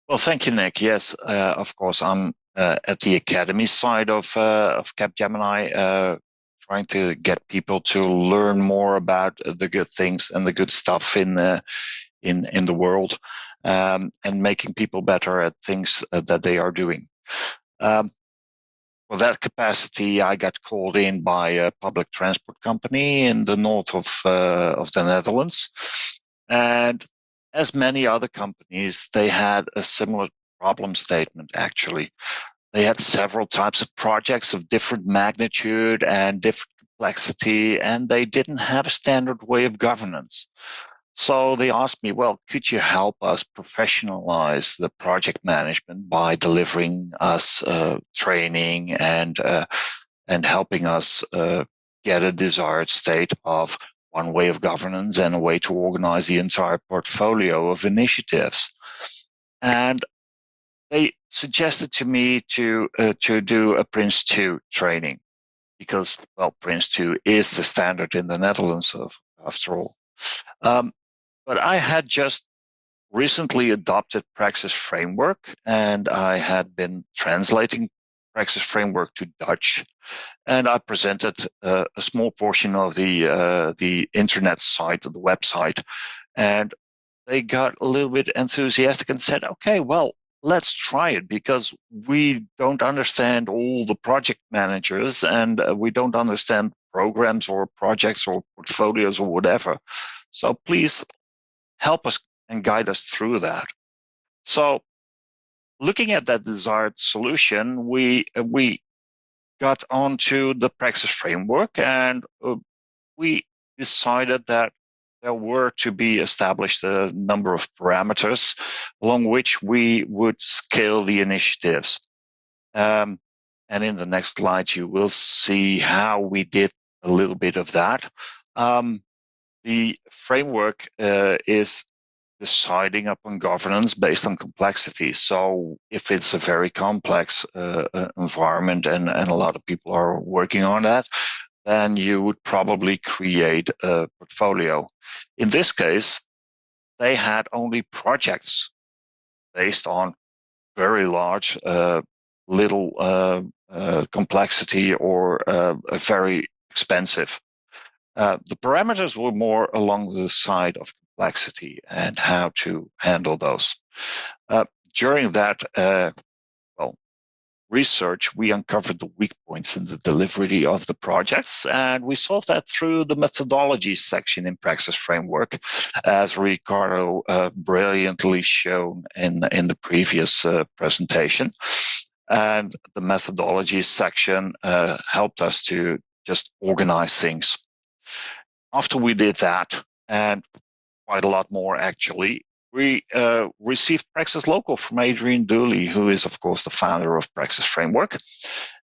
Well, thank you, Nick. Yes, of course, I'm at the academy side of Capgemini, trying to get people to learn more about the good things and the good stuff in the world, and making people better at things that they are doing. For that capacity, I got called in by a public transport company in the north of the Netherlands. And as many other companies, they had a similar problem statement, actually. They had several types of projects of different magnitude and different complexity, and they didn't have a standard way of governance. So they asked me, well, could you help us professionalize the project management by delivering us training and helping us get a desired state of one way of governance and a way to organize the entire portfolio of initiatives? And they suggested to me to do a Prince 2 training because, well, Prince 2 is the standard in the Netherlands, after all. But I had just recently adopted Praxis Framework, and I had been translating Praxis Framework to Dutch, and I presented a small portion of the internet site, the website, and they got a little bit enthusiastic and said, okay, well, let's try it because we don't understand all the project managers and we don't understand programs or projects or portfolios or whatever. So please help us and guide us through that. So looking at that desired solution, we got onto the Praxis framework, and we decided that there were to be established a number of parameters along which we would scale the initiatives. And in the next slide, you will see how we did a little bit of that. The framework is deciding upon governance based on complexity. So if it's a very complex environment and a lot of people are working on that, then you would probably create a portfolio. In this case, they had only projects based on very large, little complexity or very expensive. The parameters were more along the side of complexity and how to handle those. During that research, we uncovered the weak points in the delivery of the projects, and we solved that through the methodology section in Praxis Framework, as Ricardo brilliantly shown in the previous presentation. And the methodology section helped us to just organize things. After we did that, and quite a lot more actually, we received Praxis Local from Adrian Dooley, who is, of course, the founder of Praxis Framework.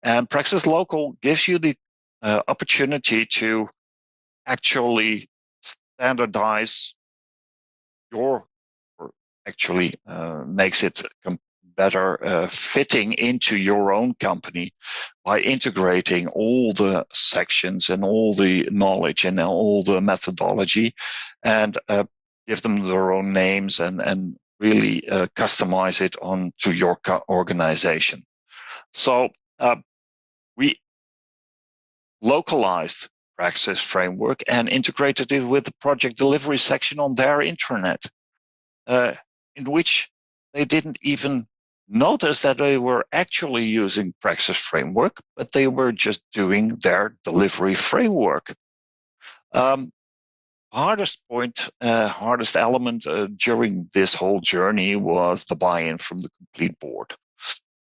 And Praxis Local gives you the opportunity to actually standardize or actually makes it better fitting into your own company by integrating all the sections and all the knowledge and all the methodology, and give them their own names and really customize it onto your organization. So we localized Praxis Framework and integrated it with the project delivery section on their intranet, in which they didn't even notice that they were actually using Praxis Framework, but they were just doing their delivery framework. Hardest element during this whole journey was the buy-in from the complete board.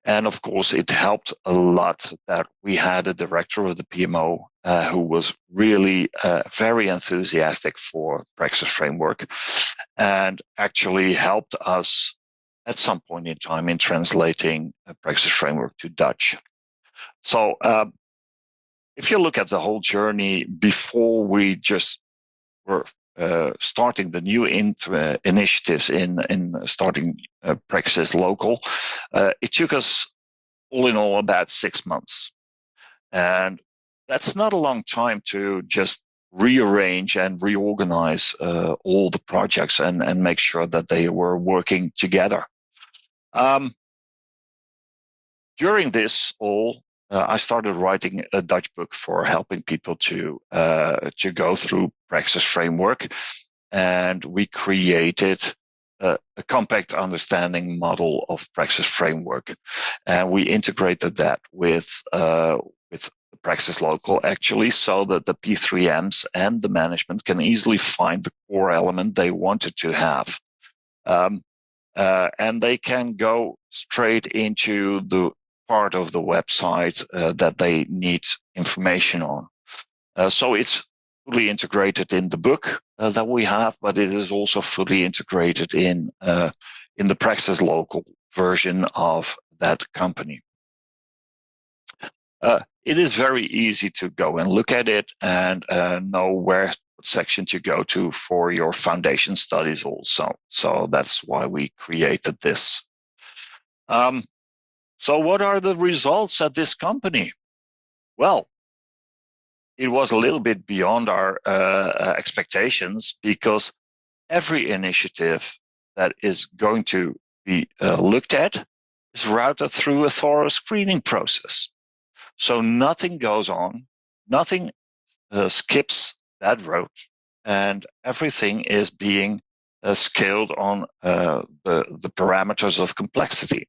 And of course, it helped a lot that we had a director of the PMO who was really very enthusiastic for Praxis Framework and actually helped us at some point in time in translating Praxis Framework to Dutch. So if you look at the whole journey before we just were starting the new initiatives in starting Praxis Local, it took us all in all about 6 months. And that's not a long time to just rearrange and reorganize all the projects and make sure that they were working together. During this all, I started writing a Dutch book for helping people to go through Praxis Framework, and we created a compact understanding model of Praxis Framework, and we integrated that with Praxis Local, actually, so that the P3Ms and the management can easily find the core element they wanted to have. And they can go straight into the part of the website that they need information on. So it's fully integrated in the book that we have, but it is also fully integrated in the Praxis Local version of that company. It is very easy to go and look at it and know what section to go to for your foundation studies also. So that's why we created this. So what are the results at this company? Well, it was a little bit beyond our expectations, because every initiative that is going to be looked at is routed through a thorough screening process. So nothing goes on, nothing skips that road, and everything is being scaled on the parameters of complexity.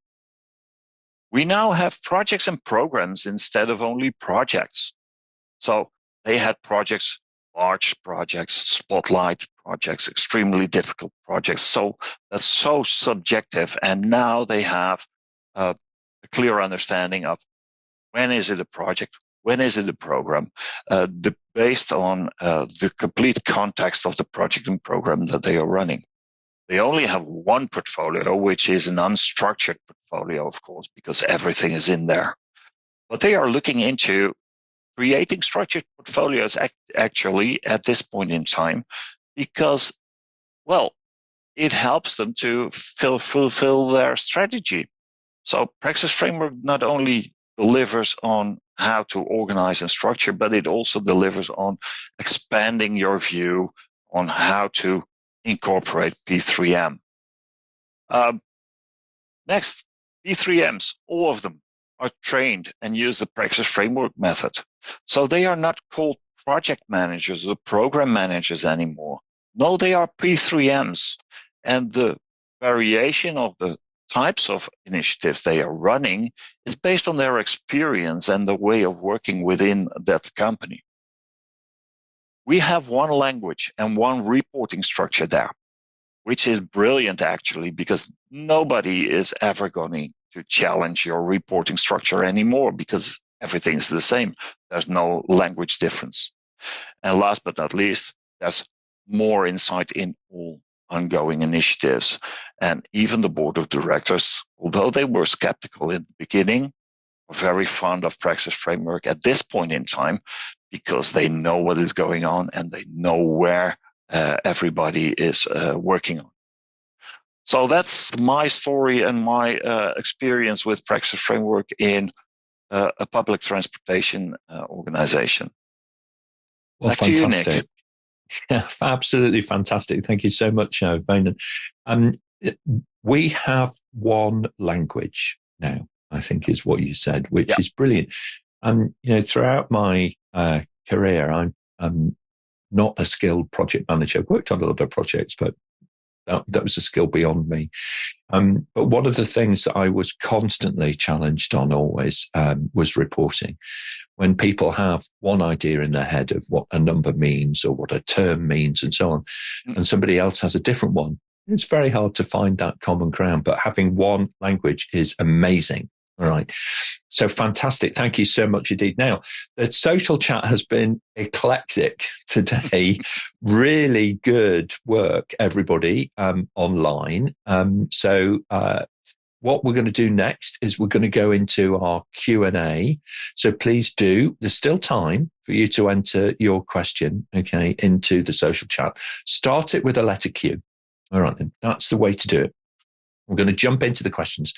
We now have projects and programs instead of only projects. So they had projects, large projects, spotlight projects, extremely difficult projects. So that's so subjective. And now they have a clear understanding of when is it a project, when is it a program, based on the complete context of the project and program that they are running. They only have one portfolio, which is an unstructured portfolio, of course, because everything is in there. But they are looking into creating structured portfolios actually at this point in time, because, well, it helps them to fulfill their strategy. So Praxis Framework not only delivers on how to organize and structure, but it also delivers on expanding your view on how to incorporate P3M. Next, P3Ms, all of them are trained and use the Praxis Framework method. So they are not called project managers or program managers anymore. No, they are P3Ms. And the variation of the types of initiatives they are running is based on their experience and the way of working within that company. We have one language and one reporting structure there, which is brilliant actually, because nobody is ever going to challenge your reporting structure anymore, because everything is the same. There's no language difference. And last but not least, there's more insight in all ongoing initiatives. And even the board of directors, although they were skeptical in the beginning, are very fond of Praxis Framework at this point in time, because they know what is going on and they know where everybody is working on. So that's my story and my experience with Praxis Framework in a public transportation organization. Well, back fantastic. To you, Nick. Yeah, absolutely fantastic. Thank you so much, Wijnand. We have one language now, I think is what you said, which is brilliant. And, throughout my career, I'm not a skilled project manager. I've worked on a lot of projects, but that was a skill beyond me. But one of the things that I was constantly challenged on always was reporting. When people have one idea in their head of what a number means or what a term means and so on, and somebody else has a different one, it's very hard to find that common ground. But having one language is amazing. All right. So fantastic. Thank you so much indeed. Now, the social chat has been eclectic today. Really good work, everybody, online. So what we're going to do next is we're going to go into our Q&A. So please do. There's still time for you to enter your question, okay, into the social chat. Start it with a letter Q. All right, then. That's the way to do it. We're going to jump into the questions.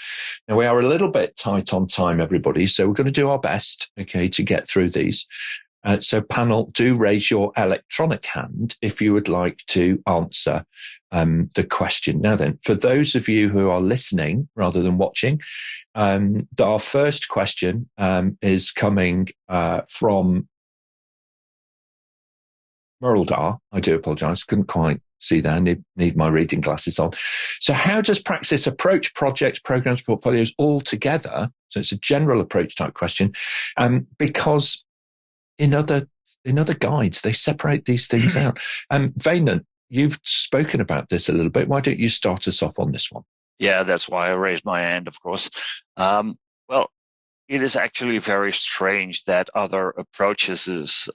Now, we are a little bit tight on time, everybody, so we're going to do our best, okay, to get through these. So panel, do raise your electronic hand if you would like to answer the question. Now then, for those of you who are listening rather than watching, our first question is coming from Merldar. I do apologize, couldn't quite see that. I need my reading glasses on. So how does Praxis approach projects, programs, portfolios all together? So it's a general approach type question, because in other guides, they separate these things out. Wijnand, you've spoken about this a little bit. Why don't you start us off on this one? Yeah, that's why I raised my hand, of course. Well, it is actually very strange that other approaches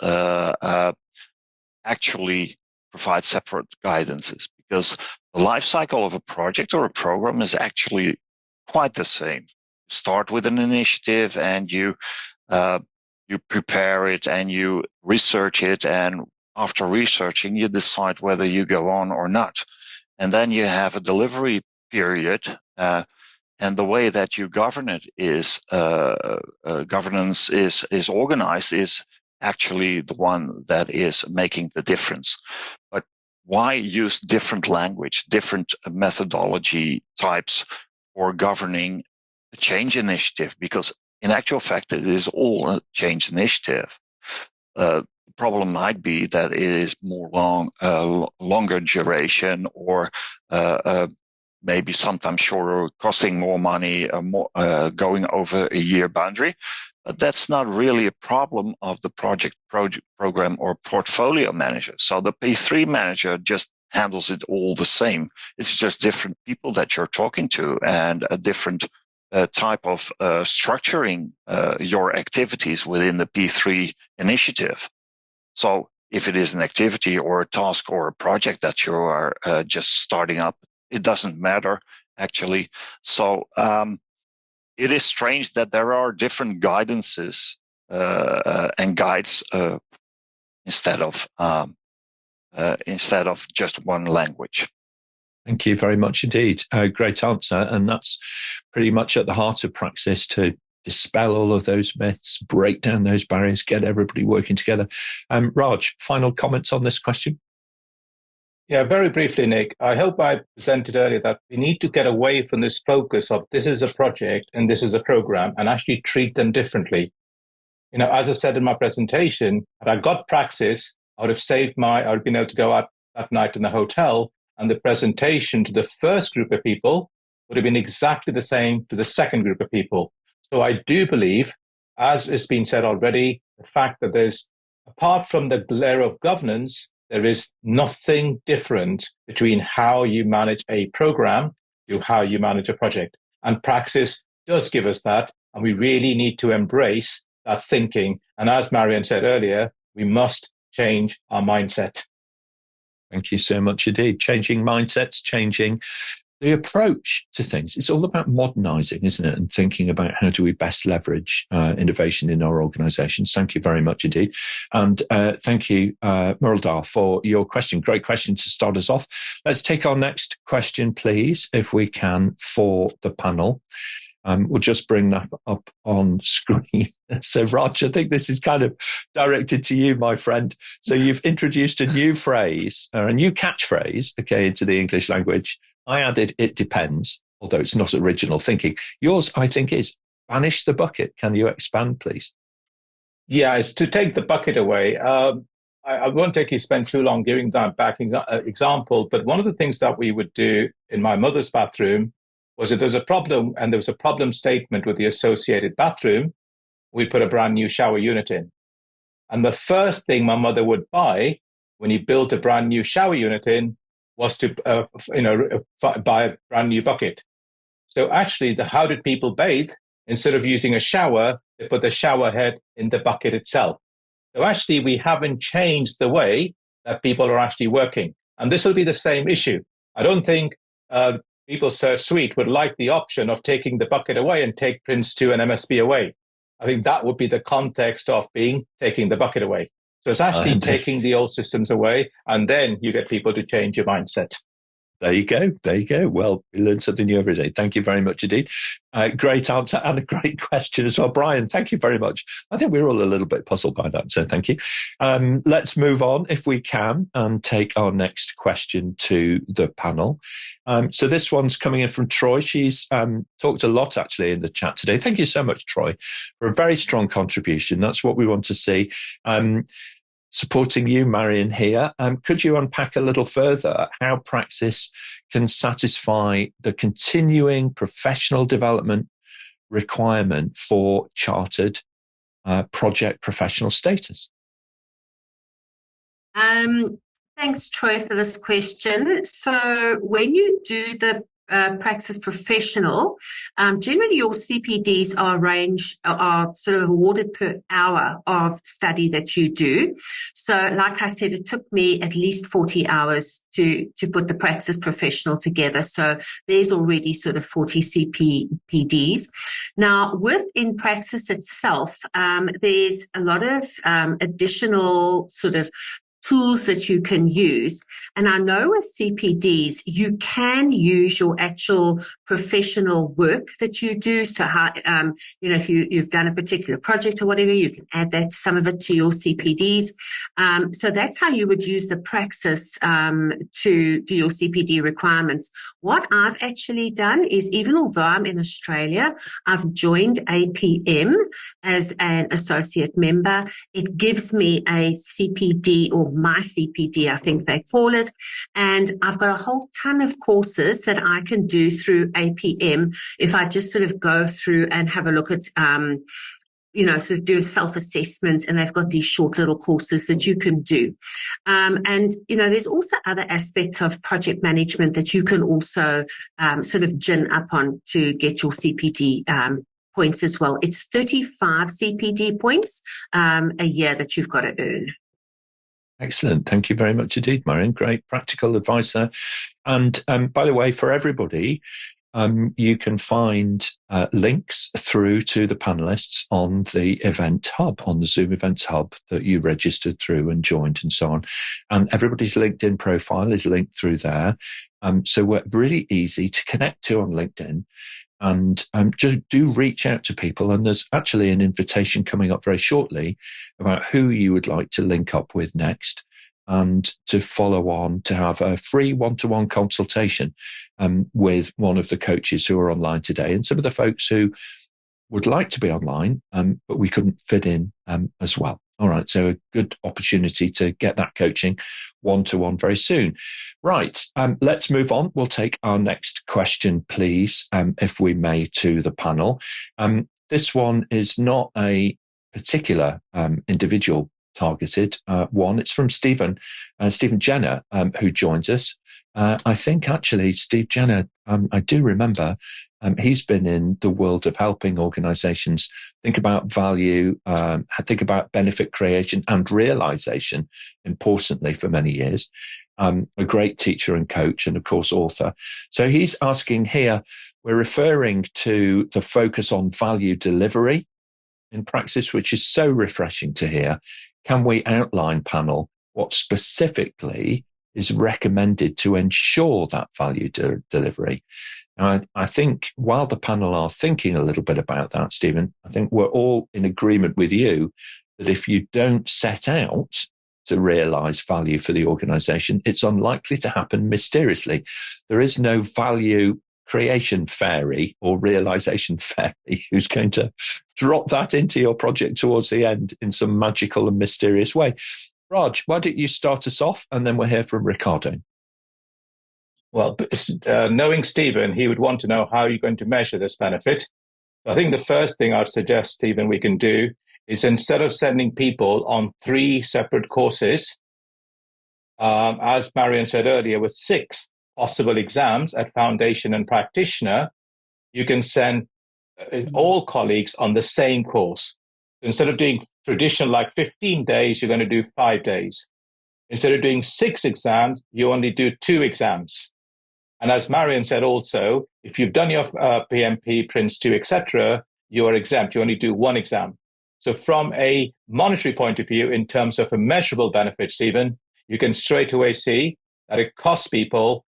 actually provide separate guidances, because the life cycle of a project or a program is actually quite the same. You start with an initiative and you prepare it and you research it, and after researching, you decide whether you go on or not. And then you have a delivery period, and the way that you govern it is governance is organized is actually the one that is making the difference. But why use different language, different methodology types for governing a change initiative? Because in actual fact, it is all a change initiative. The problem might be that it is more longer duration, or maybe sometimes shorter, costing more money, going over a year boundary. But that's not really a problem of the project, program, or portfolio manager. So the P3 manager just handles it all the same. It's just different people that you're talking to, and a different type of structuring your activities within the P3 initiative. So if it is an activity or a task or a project that you are just starting up, it doesn't matter, actually. So it is strange that there are different guidances and guides instead of just one language. Thank you very much indeed. Great answer. And that's pretty much at the heart of Praxis, to dispel all of those myths, break down those barriers, get everybody working together. Raj, final comments on this question? Yeah, very briefly, Nick. I hope I presented earlier that we need to get away from this focus of this is a project and this is a program, and actually treat them differently. You know, as I said in my presentation, had I got Praxis, I would have been able to go out that night in the hotel, and the presentation to the first group of people would have been exactly the same to the second group of people. So I do believe, as has been said already, the fact that there's, apart from the layer of governance, there is nothing different between how you manage a program to how you manage a project. And Praxis does give us that, and we really need to embrace that thinking. And as Marion said earlier, we must change our mindset. Thank you so much indeed. Changing mindsets, changing the approach to things. It's all about modernizing, isn't it? And thinking about how do we best leverage innovation in our organizations. Thank you very much indeed. And thank you, Merldar, for your question. Great question to start us off. Let's take our next question, please, if we can, for the panel. We'll just bring that up on screen. So, Raj, I think this is kind of directed to you, my friend. So you've introduced a new phrase, or a new catchphrase, okay, into the English language. I added, it depends, although it's not original thinking. Yours, I think, is banish the bucket. Can you expand, please? Yeah, it's to take the bucket away. I won't take you spend too long giving that back example, but one of the things that we would do in my mother's bathroom was if there's a problem and there was a problem statement with the associated bathroom, we'd put a brand new shower unit in. And the first thing my mother would buy when you built a brand new shower unit in was to buy a brand new bucket. So actually, how did people bathe? Instead of using a shower, they put the shower head in the bucket itself. So actually, we haven't changed the way that people are actually working. And this will be the same issue. I don't think people Search Suite would like the option of taking the bucket away and take Prince2 and MSB away. I think that would be the context of taking the bucket away. So it's actually taking the old systems away, and then you get people to change your mindset. There you go. There you go. Well, we learn something new every day. Thank you very much indeed. Great answer and a great question as well. Brian, thank you very much. I think we're all a little bit puzzled by that, so thank you. Let's move on, if we can, and take our next question to the panel. So this one's coming in from Troy. She's talked a lot, actually, in the chat today. Thank you so much, Troy, for a very strong contribution. That's what we want to see. Supporting you, Marion, here. Could you unpack a little further how Praxis can satisfy the continuing professional development requirement for chartered project professional status? Thanks, Troy, for this question. So when you do the Praxis Professional, generally your CPDs are sort of awarded per hour of study that you do. So like I said, it took me at least 40 hours to put the Praxis Professional together. So there's already sort of 40 CPDs. Now, within Praxis itself, there's a lot of additional sort of tools that you can use. And I know with CPDs, you can use your actual professional work that you do. So how, if you've done a particular project or whatever, you can add some of it to your CPDs. So that's how you would use the Praxis to do your CPD requirements. What I've actually done is, even although I'm in Australia, I've joined APM as an associate member. It gives me a CPD, or my CPD, I think they call it. And I've got a whole ton of courses that I can do through APM if I just sort of go through and have a look at, sort of do a self-assessment, and they've got these short little courses that you can do. There's also other aspects of project management that you can also sort of gin up on to get your CPD points as well. It's 35 CPD points a year that you've got to earn. Excellent. Thank you very much indeed, Marion. Great practical advice there. And by the way, for everybody, you can find links through to the panelists on the event hub, on the Zoom Events hub that you registered through and joined and so on. And everybody's LinkedIn profile is linked through there. So we're really easy to connect to on LinkedIn. And just do reach out to people. And there's actually an invitation coming up very shortly about who you would like to link up with next, and to follow on to have a free one-to-one consultation with one of the coaches who are online today, and some of the folks who would like to be online, but we couldn't fit in as well. All right, so a good opportunity to get that coaching one-to-one very soon. Right, let's move on. We'll take our next question, please, if we may, to the panel. This one is not a particular individual targeted one. It's from Stephen Jenner, who joins us. I think actually Steve Jenner, I do remember, he's been in the world of helping organizations think about value, think about benefit creation and realization, importantly, for many years. A great teacher and coach, and of course, author. So he's asking here, we're referring to the focus on value delivery in Praxis, which is so refreshing to hear. Can we outline, panel, what specifically is recommended to ensure that value delivery? Now, I think while the panel are thinking a little bit about that, Stephen, I think we're all in agreement with you that if you don't set out to realize value for the organization, it's unlikely to happen mysteriously. There is no value creation fairy or realization fairy who's going to drop that into your project towards the end in some magical and mysterious way. Raj, why don't you start us off, and then we'll hear from Ricardo. Well, knowing Stephen, he would want to know how you're going to measure this benefit. I think the first thing I'd suggest, Stephen, we can do is, instead of sending people on 3 separate courses, as Marion said earlier, with 6 possible exams at foundation and practitioner, you can send all colleagues on the same course. Instead of doing traditional like 15 days, you're going to do 5 days. Instead of doing 6 exams, you only do 2 exams. And as Marion said also, if you've done your PMP, Prince 2, etc., you are exempt. You only do one exam. So from a monetary point of view, in terms of a measurable benefit, Stephen, you can straight away see that it costs people,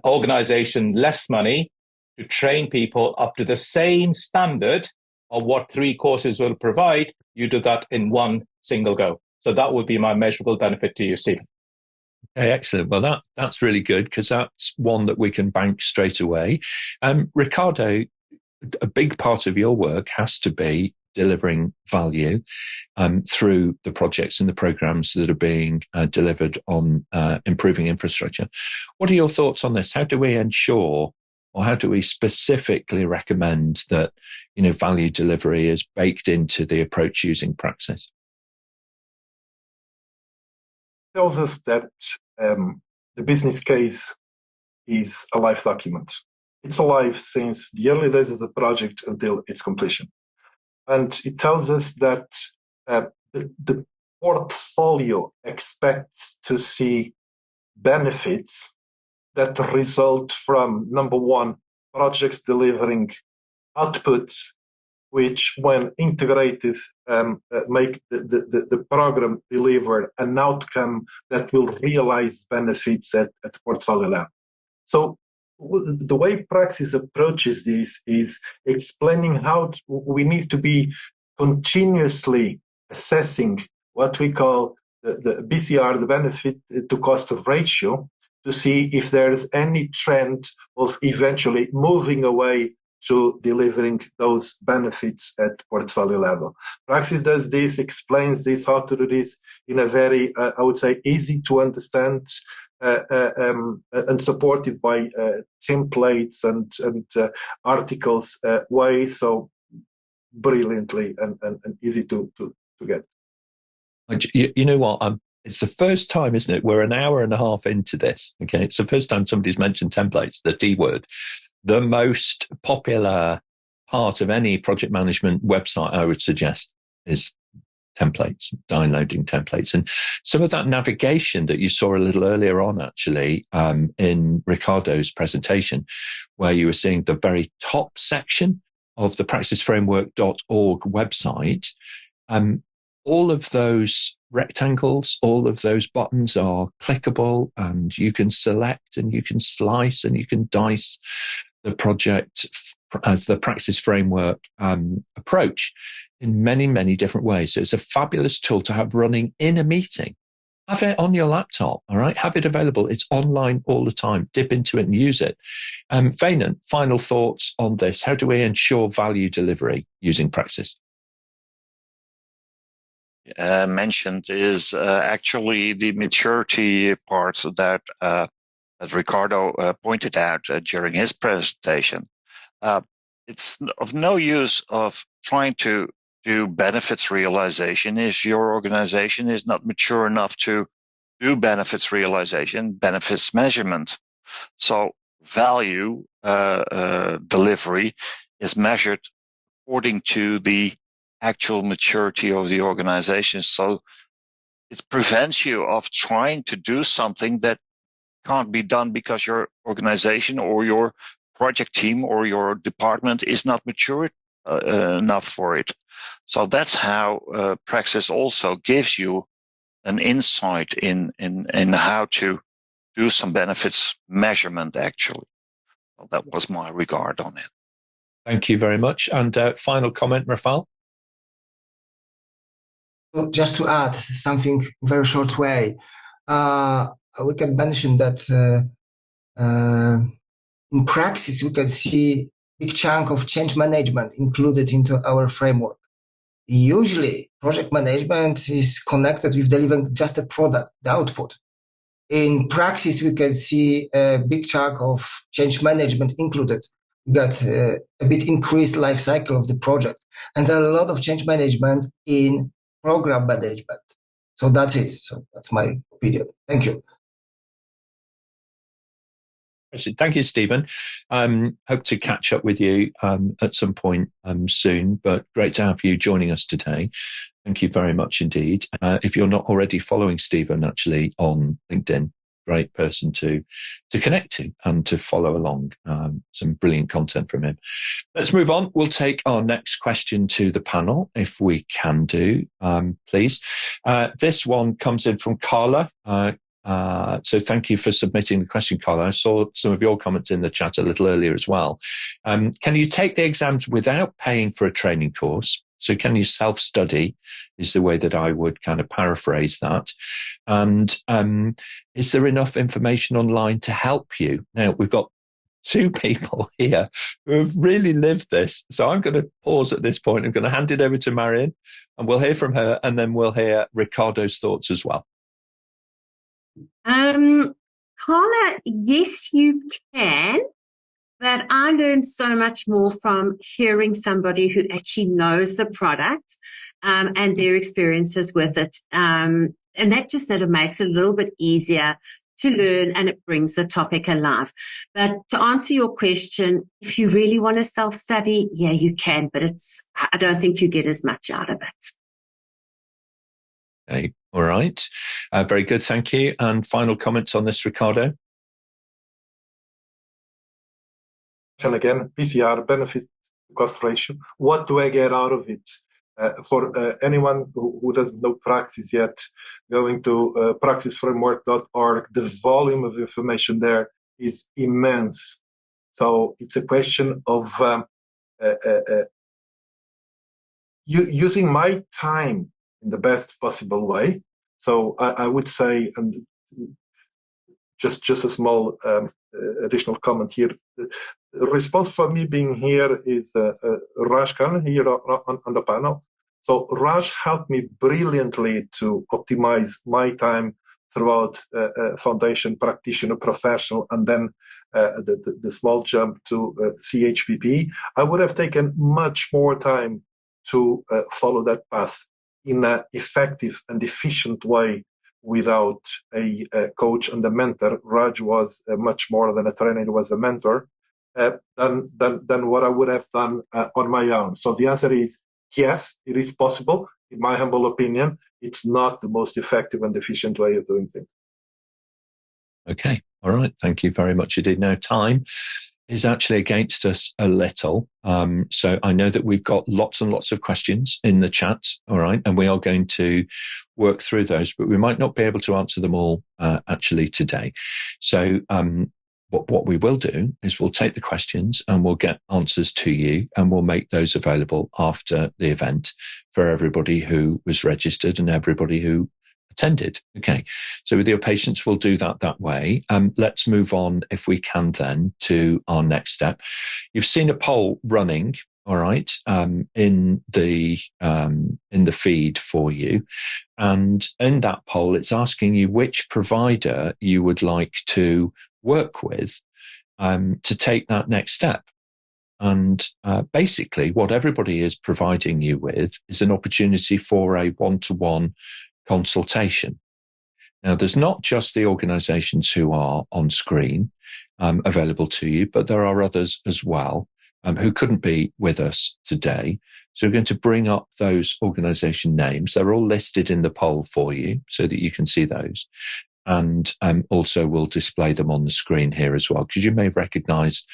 organization, less money to train people up to the same standard of what 3 courses will provide. You do that in one single go. So that would be my measurable benefit to you, Stephen. Okay, excellent. Well, that's really good, because that's one that we can bank straight away. Ricardo, a big part of your work has to be delivering value through the projects and the programs that are being delivered on improving infrastructure. What are your thoughts on this? How do we ensure, or how do we specifically recommend that, value delivery is baked into the approach using Praxis? Tells us that the business case is a live document. It's alive since the early days of the project until its completion. And it tells us that the portfolio expects to see benefits that result from, number one, projects delivering outputs which, when integrated, make the program deliver an outcome that will realize benefits at portfolio level. So the way Praxis approaches this is explaining how we need to be continuously assessing what we call the BCR, the benefit to cost ratio, to see if there's any trend of eventually moving away to delivering those benefits at portfolio level. Praxis does this, explains this, how to do this in a very, I would say, easy to understand and supported by templates and articles way, so brilliantly and easy to get. You know what? It's the first time, isn't it? We're an hour and a half into this. Okay, it's the first time somebody's mentioned templates, the T word. The most popular part of any project management website, I would suggest, is templates, downloading templates. And some of that navigation that you saw a little earlier on, actually, in Ricardo's presentation, where you were seeing the very top section of the praxisframework.org website, all of those rectangles, all of those buttons are clickable, and you can select and you can slice and you can dice the project as the Praxis Framework approach in many, many different ways. So it's a fabulous tool to have running in a meeting. Have it on your laptop, all right? Have it available. It's online all the time. Dip into it and use it. Wijnand, final thoughts on this. How do we ensure value delivery using Praxis? Mentioned is actually the maturity part that Ricardo pointed out during his presentation. It's of no use of trying to do benefits realization if your organization is not mature enough to do benefits realization, benefits measurement. So value delivery is measured according to the actual maturity of the organization. So it prevents you of trying to do something that can't be done because your organization or your project team or your department is not mature enough for it. So that's how Praxis also gives you an insight in how to do some benefits measurement, actually. Well, that was my regard on it. Thank you very much. And final comment, Rafał? Well, just to add something very short way, we can mention that in Praxis, we can see big chunk of change management included into our framework. Usually, project management is connected with delivering just a product, the output. In Praxis, we can see a big chunk of change management included. We got a bit increased life cycle of the project and a lot of change management in program management. So that's it. So that's my opinion. Thank you. Thank you, Stephen. Hope to catch up with you at some point soon, but great to have you joining us today. Thank you very much indeed. If you're not already following Stephen actually on LinkedIn, great person to connect to and to follow along. Some brilliant content from him. Let's move on. We'll take our next question to the panel, if we can do, please. This one comes in from Carla. So thank you for submitting the question, Carla. I saw some of your comments in the chat a little earlier as well. Can you take the exams without paying for a training course? So can you self-study is the way that I would kind of paraphrase that. And is there enough information online to help you? Now, we've got two people here who have really lived this. So I'm going to pause at this point. I'm going to hand it over to Marion and we'll hear from her and then we'll hear Ricardo's thoughts as well. Carla, yes, you can. But I learned so much more from hearing somebody who actually knows the product and their experiences with it. And that just sort of makes it a little bit easier to learn and it brings the topic alive. But to answer your question, if you really want to self-study, yeah, you can, but I don't think you get as much out of it. Okay, all right. Very good, thank you. And final comments on this, Ricardo? And again, PCR, benefit cost ratio. What do I get out of it? For anyone who doesn't know Praxis yet, going to praxisframework.org, the volume of information there is immense. So it's a question of using my time in the best possible way. So I would say, and just a small additional comment here. The response for me being here is Raj Khanna here on the panel. So Raj helped me brilliantly to optimize my time throughout foundation, practitioner, professional, and then the small jump to ChPP. I would have taken much more time to follow that path in an effective and efficient way without a coach and a mentor. Raj was much more than a trainer, he was a mentor. Than what I would have done on my own. So the answer is yes, it is possible. In my humble opinion, it's not the most effective and efficient way of doing things. Okay, all right. Thank you very much indeed. Now, time is actually against us a little. So I know that we've got lots and lots of questions in the chat, all right, and we are going to work through those, but we might not be able to answer them all actually today. So what we will do is we'll take the questions and we'll get answers to you and we'll make those available after the event for everybody who was registered and everybody who attended. Okay. So with your patience, we'll do that way. Let's move on if we can then to our next step. You've seen a poll running, all right, in the feed for you. And in that poll, it's asking you which provider you would like to work with to take that next step. And basically what everybody is providing you with is an opportunity for a one-to-one consultation. Now, there's not just the organizations who are on screen available to you, but there are others as well who couldn't be with us today. So we're going to bring up those organization names. They're all listed in the poll for you so that you can see those. And also we'll display them on the screen here as well, because you may recognize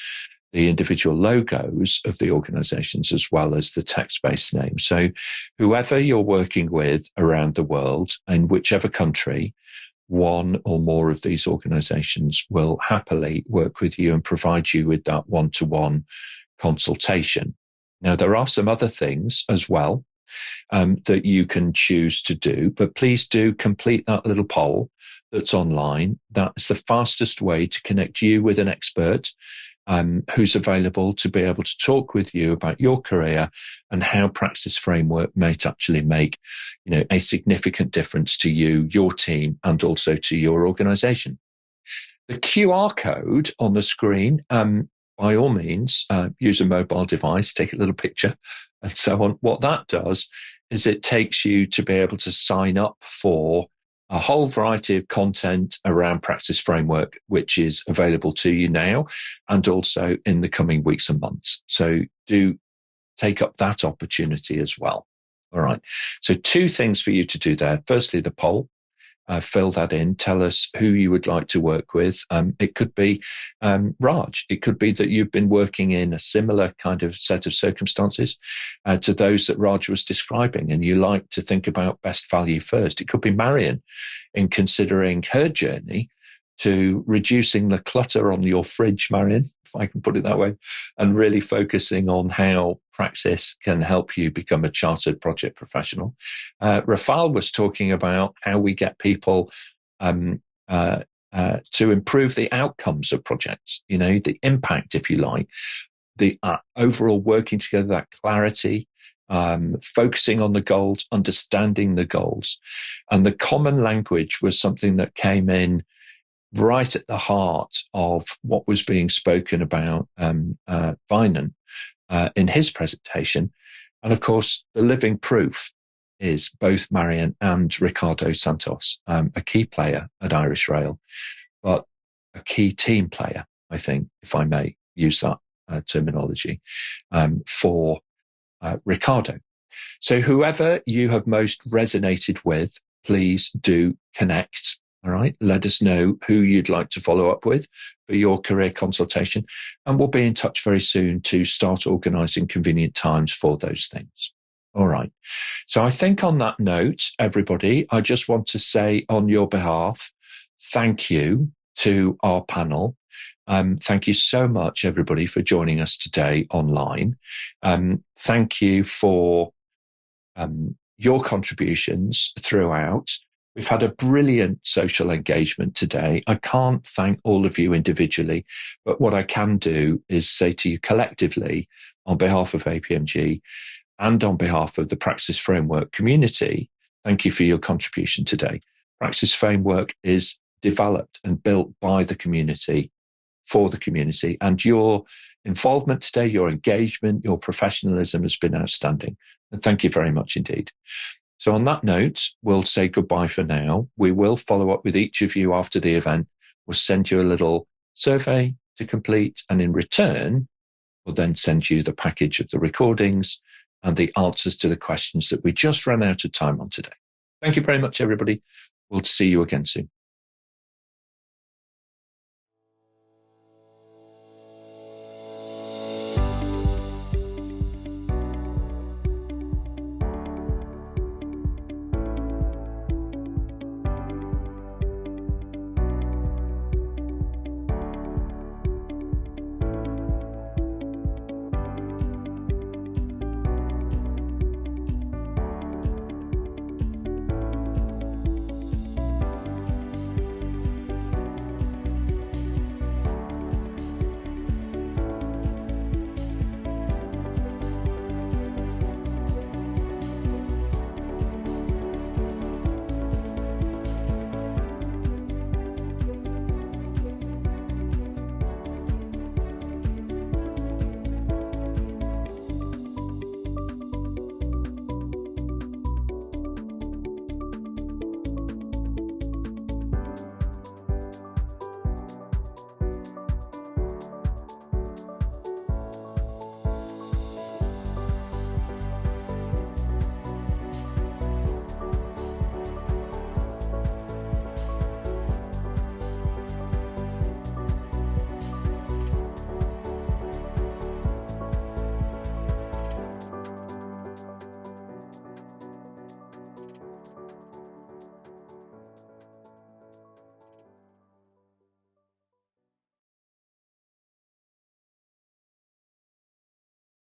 the individual logos of the organizations as well as the text-based names. So whoever you're working with around the world, in whichever country, one or more of these organizations will happily work with you and provide you with that one-to-one consultation. Now, there are some other things as well that you can choose to do, but please do complete that little poll that's online. That's the fastest way to connect you with an expert who's available to be able to talk with you about your career and how Praxis Framework might actually make, a significant difference to you, your team, and also to your organization. The QR code on the screen, by all means, use a mobile device, take a little picture and so on. What that does is it takes you to be able to sign up for a whole variety of content around Praxis Framework, which is available to you now and also in the coming weeks and months. So do take up that opportunity as well. All right. So two things for you to do there. Firstly, the poll. fill that in. Tell us who you would like to work with. It could be Raj. It could be that you've been working in a similar kind of set of circumstances to those that Raj was describing, and you like to think about best value first. It could be Marion in considering her journey to reducing the clutter on your fridge, Marion, if I can put it that way, and really focusing on how Praxis can help you become a chartered project professional. Rafał was talking about how we get people to improve the outcomes of projects, the impact, if you like, the overall working together, that clarity, focusing on the goals, understanding the goals. And the common language was something that came in right at the heart of what was being spoken about Wijnand in his presentation. And of course, the living proof is both Marion and Ricardo Santos, a key player at Irish Rail, but a key team player, I think, if I may use that terminology, for Ricardo. So whoever you have most resonated with, please do connect. All right. Let us know who you'd like to follow up with for your career consultation. And we'll be in touch very soon to start organizing convenient times for those things. All right. So I think on that note, everybody, I just want to say on your behalf, thank you to our panel. Thank you so much, everybody, for joining us today online. Thank you for your contributions throughout. We've had a brilliant social engagement today. I can't thank all of you individually, but what I can do is say to you collectively, on behalf of APMG and on behalf of the Praxis Framework community, thank you for your contribution today. Praxis Framework is developed and built by the community, for the community, and your involvement today, your engagement, your professionalism has been outstanding. And thank you very much indeed. So on that note, we'll say goodbye for now. We will follow up with each of you after the event. We'll send you a little survey to complete, and in return, we'll then send you the package of the recordings and the answers to the questions that we just ran out of time on today. Thank you very much, everybody. We'll see you again soon.